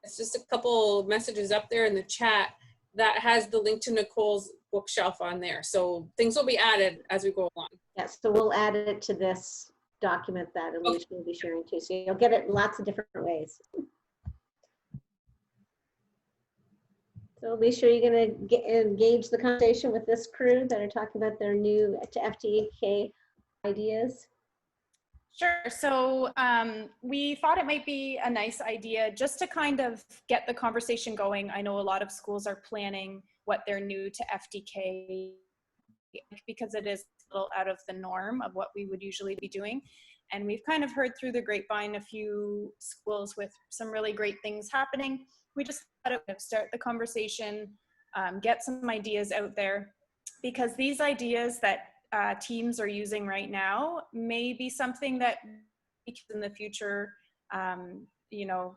it's just a couple messages up there in the chat that has the link to Nicole's bookshelf on there. So things will be added as we go along. Yes, so we'll add it to this document that Alicia will be sharing too. So you'll get it in lots of different ways. So Alicia, are you going to engage the conversation with this crew that are talking about their new to FDK ideas? Sure. So we thought it might be a nice idea just to kind of get the conversation going. I know a lot of schools are planning what they're new to FDK because it is a little out of the norm of what we would usually be doing. And we've kind of heard through the grapevine a few schools with some really great things happening. We just thought to start the conversation, get some ideas out there, because these ideas that teams are using right now may be something that in the future, you know,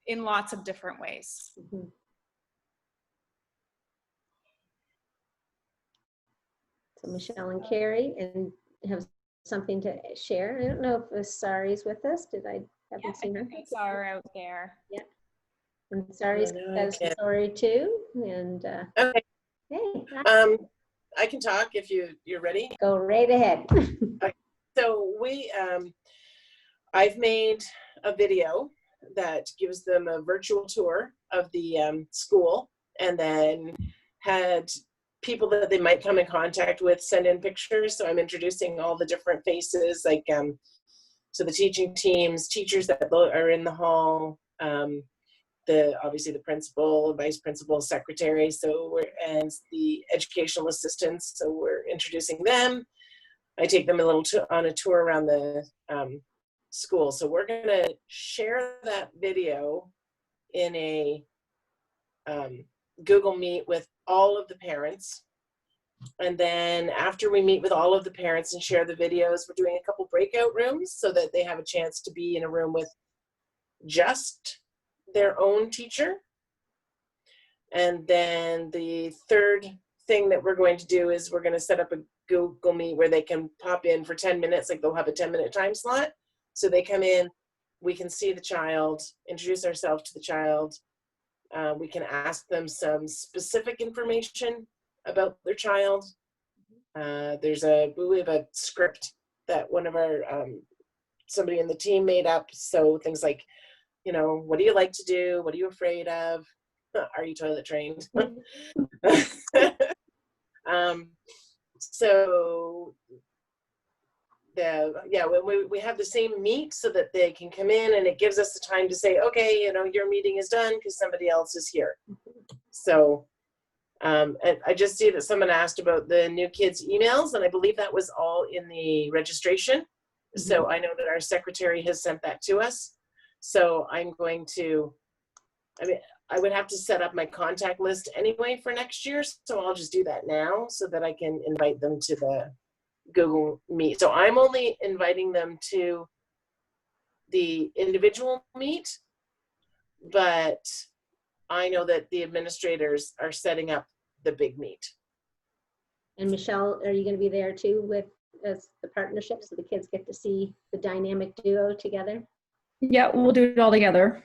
in lots of different ways. Mm-hmm. So Michelle and Carrie and have something to share. I don't know if Sari's with us. Haven't seen her. Sari out there. Yeah. And Sari's got a story too. And okay. Hey. I can talk if you're ready. Go right ahead. So I've made a video that gives them a virtual tour of the school, and then had people that they might come in contact with send in pictures. So I'm introducing all the different faces, like so the teaching teams, teachers that are in the hall, obviously the principal, vice principal, secretary, and the educational assistants. So we're introducing them. I take them on a tour around the school. So we're gonna share that video in a Google Meet with all of the parents. And then after we meet with all of the parents and share the videos, we're doing a couple breakout rooms so that they have a chance to be in a room with just their own teacher. And then the third thing that we're going to do is we're going to set up a Google Meet where they can pop in for 10 minutes, like they'll have a 10-minute time slot. So they come in, we can see the child, introduce ourselves to the child. We can ask them some specific information about their child. We have a script that one of our, somebody in the team made up. So things like, you know, what do you like to do? What are you afraid of? Are you toilet trained? When we have the same meet so that they can come in, and it gives us the time to say, okay, you know, your meeting is done because somebody else is here. So and I just see that someone asked about the new kids' emails, and I believe that was all in the registration. Mm-hmm. So I know that our secretary has sent that to us. So I'm going to, I would have to set up my contact list anyway for next year. So I'll just do that now so that I can invite them to the Google Meet. So I'm only inviting them to the individual meet, but I know that the administrators are setting up the big meet. And Michelle, are you going to be there too with the partnership so the kids get to see the dynamic duo together? Yeah, we'll do it all together.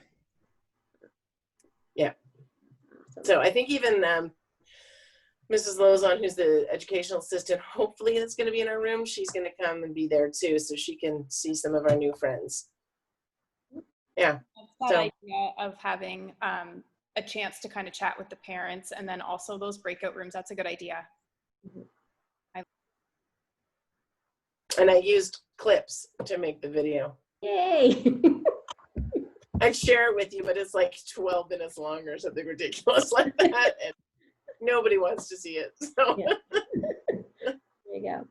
Yeah. Awesome. So I think even Mrs. Lozon, who's the educational assistant, hopefully that's going to be in our room. She's going to come and be there too, so she can see some of our new friends. Yeah. That's that idea of having a chance to kind of chat with the parents, and then also those breakout rooms. That's a good idea. Mm-hmm. And I used clips to make the video. Yay! I'd share it with you, but it's like 12 minutes long or something ridiculous like that. And nobody wants to see it. So. Yeah. There you go.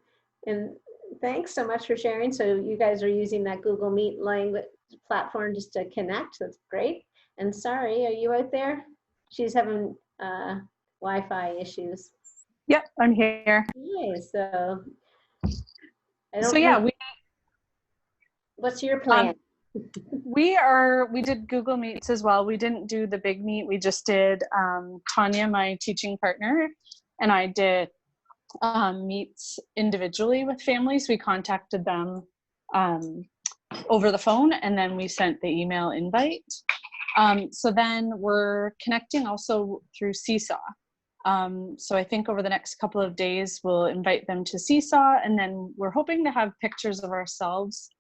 And thanks so much for sharing. So you guys are using that Google Meet language platform just to connect. That's great. And Sari, are you out there? She's having Wi-Fi issues. Yep, I'm here. Okay, so yeah, we What's your plan? We did Google Meets as well. We didn't do the big meet. We just did Tanya, my teaching partner, and I did meets individually with families. We contacted them over the phone, and then we sent the email invite. So then we're connecting also through Seesaw. So I think over the next couple of days, we'll invite them to Seesaw, and then we're hoping to have pictures of ourselves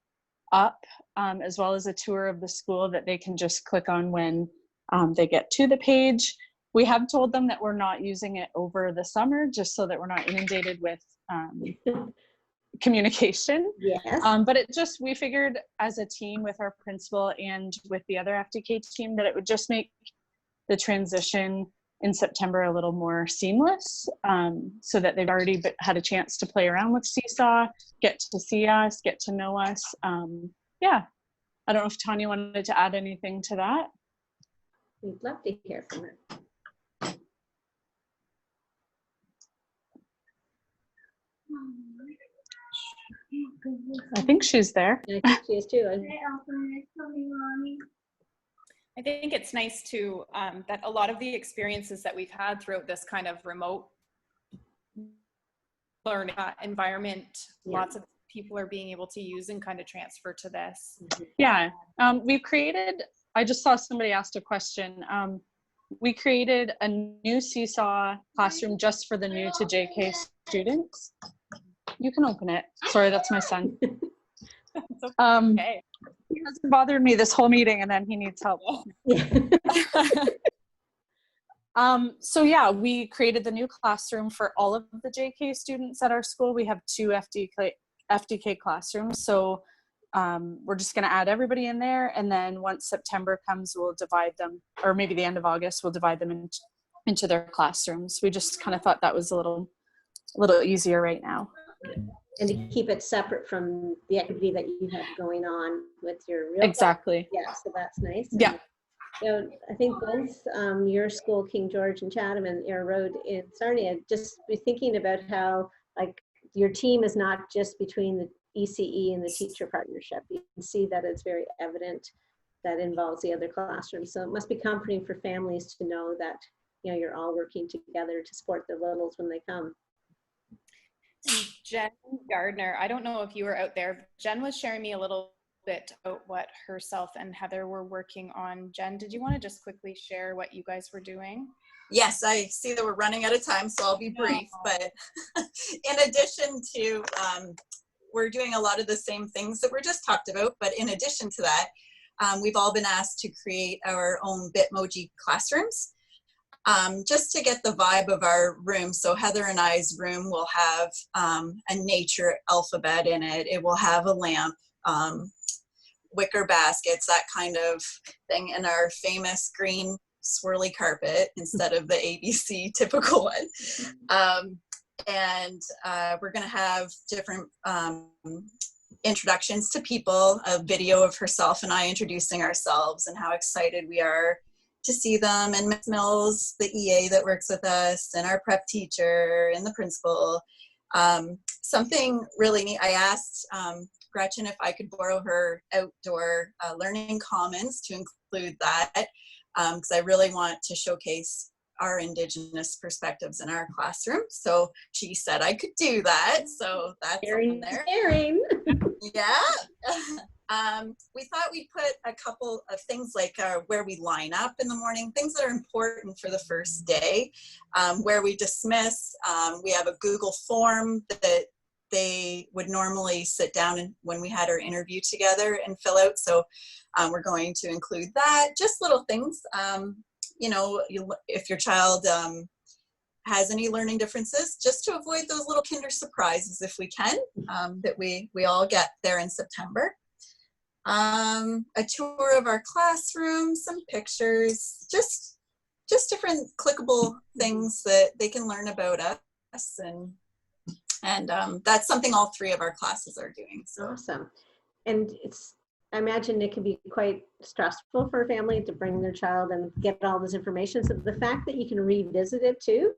up, as well as a tour of the school that they can just click on when they get to the page. We have told them that we're not using it over the summer, just so that we're not inundated with communication. Yes. But we figured as a team with our principal and with the other FDK team that it would just make the transition in September a little more seamless, so that they've already had a chance to play around with Seesaw, get to see us, get to know us. Yeah, I don't know if Tanya wanted to add anything to that. We'd love to hear from her. I think she's there. I think she is too. I think it's nice too that a lot of the experiences that we've had throughout this kind of remote learning environment, lots of people are being able to use and kind of transfer to this. Yeah, we've created, I just saw somebody asked a question. We created a new Seesaw classroom just for the new to JK students. You can open it. Sorry, that's my son. Okay. He hasn't bothered me this whole meeting, and then he needs help. So yeah, we created the new classroom for all of the JK students at our school. We have 2 FDK classrooms. So we're just going to add everybody in there. And then once September comes, we'll divide them, or maybe the end of August, we'll divide them into their classrooms. We just kind of thought that was a little easier right now. And to keep it separate from the activity that you have going on with your real Exactly. class. Yeah, so that's nice. Yeah. You know, I think both your school, King George and Chatham, and Air Road in Sarnia, just be thinking about how like your team is not just between the ECE and the teacher partnership. You can see that it's very evident that involves the other classrooms. So it must be comforting for families to know that, you know, you're all working together to support the littles when they come. Jen Gardner, I don't know if you were out there. Jen was sharing me a little bit about what herself and Heather were working on. Jen, did you want to just quickly share what you guys were doing? Yes, I see that we're running out of time, so I'll be brief. But in addition to, we're doing a lot of the same things that we're just talked about. But in addition to that, we've all been asked to create our own Bitmoji classrooms. Just to get the vibe of our room. So Heather and I's room will have a nature alphabet in it. It will have a lamp, wicker baskets, that kind of thing, and our famous green swirly carpet instead of the ABC typical one. And we're going to have different introductions to people, a video of herself and I introducing ourselves and how excited we are to see them, and Ms. Mills, the EA that works with us, and our prep teacher and the principal. Something really neat, I asked Gretchen if I could borrow her outdoor learning commons to include that, because I really want to showcase our Indigenous perspectives in our classroom. So she said I could do that. So that's on there. Yeah. We thought we'd put a couple of things like where we line up in the morning, things that are important for the first day, where we dismiss. We have a Google form that they would normally sit down and when we had our interview together and fill out. So we're going to include that, just little things. You know, if your child has any learning differences, just to avoid those little kinder surprises if we can, that we all get there in September. A tour of our classroom, some pictures, just different clickable things that they can learn about us, and that's something all 3 of our classes are doing. So. Awesome. And I imagine it can be quite stressful for a family to bring their child and get all this information. So the fact that you can revisit it too,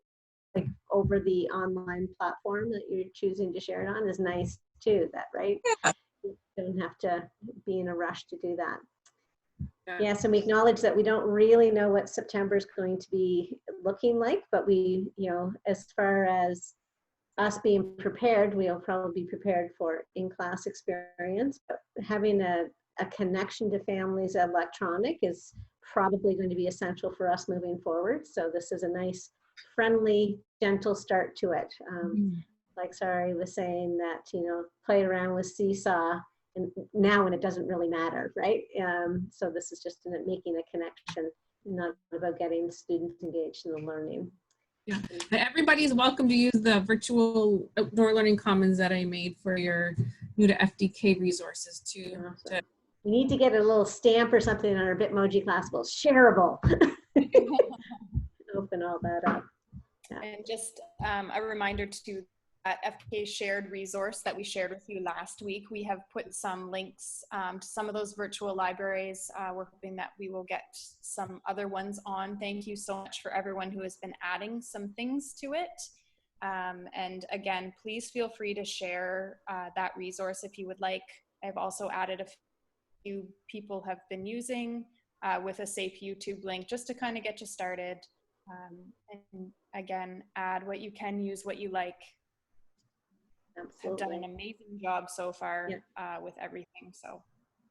like over the online platform that you're choosing to share it on, is nice too. That right? Yeah. don't have to be in a rush to do that. Yeah. Yes, and we acknowledge that we don't really know what September is going to be looking like, but we, you know, as far as us being prepared, we'll probably be prepared for in-class experience, but having a connection to families electronic is probably going to be essential for us moving forward. So this is a nice, friendly, gentle start to it. Like Sari was saying that, you know, play around with Seesaw and now when it doesn't really matter, right? So this is just making a connection, not about getting students engaged in the learning. Yeah, and everybody's welcome to use the virtual outdoor learning commons that I made for your new to FDK resources too. Awesome. We need to get a little stamp or something on our Bitmoji classifieds, shareable. Open all that up. Yeah. And just a reminder to that FDK shared resource that we shared with you last week. We have put some links to some of those virtual libraries. We're hoping that we will get some other ones on. Thank you so much for everyone who has been adding some things to it. And again, please feel free to share that resource if you would like. I've also added a few people have been using with a safe YouTube link just to kind of get you started. And again, add what you can, use what you like. Absolutely. Have done an amazing job so far with everything. So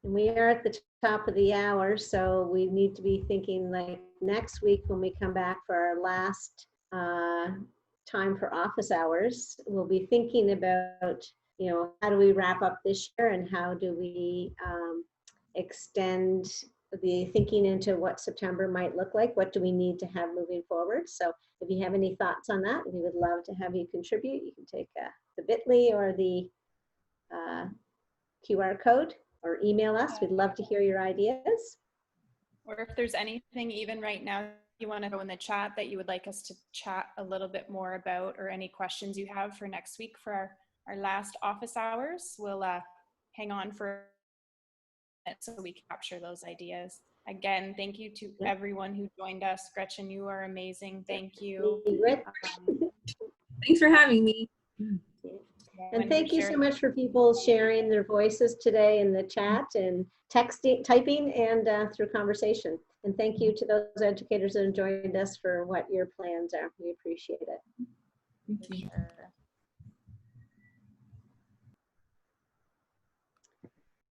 and we are at the top of the hour, so we need to be thinking like next week when we come back for our last time for office hours, we'll be thinking about, you know, how do we wrap up this year and how do we extend the thinking into what September might look like. What do we need to have moving forward? So if you have any thoughts on that, we would love to have you contribute. You can take the bit.ly or the QR code or email us. We'd love to hear your ideas. or if there's anything even right now you want to go in the chat that you would like us to chat a little bit more about, or any questions you have for next week for our last office hours, we'll hang on for it so we capture those ideas. Again, thank you to everyone who joined us. Gretchen, you are amazing. Thank you. Thanks for having me. And thank you so much for people sharing their voices today in the chat and texting, typing, and through conversation. And thank you to those educators that have joined us for what your plans are. We appreciate it. Thank you.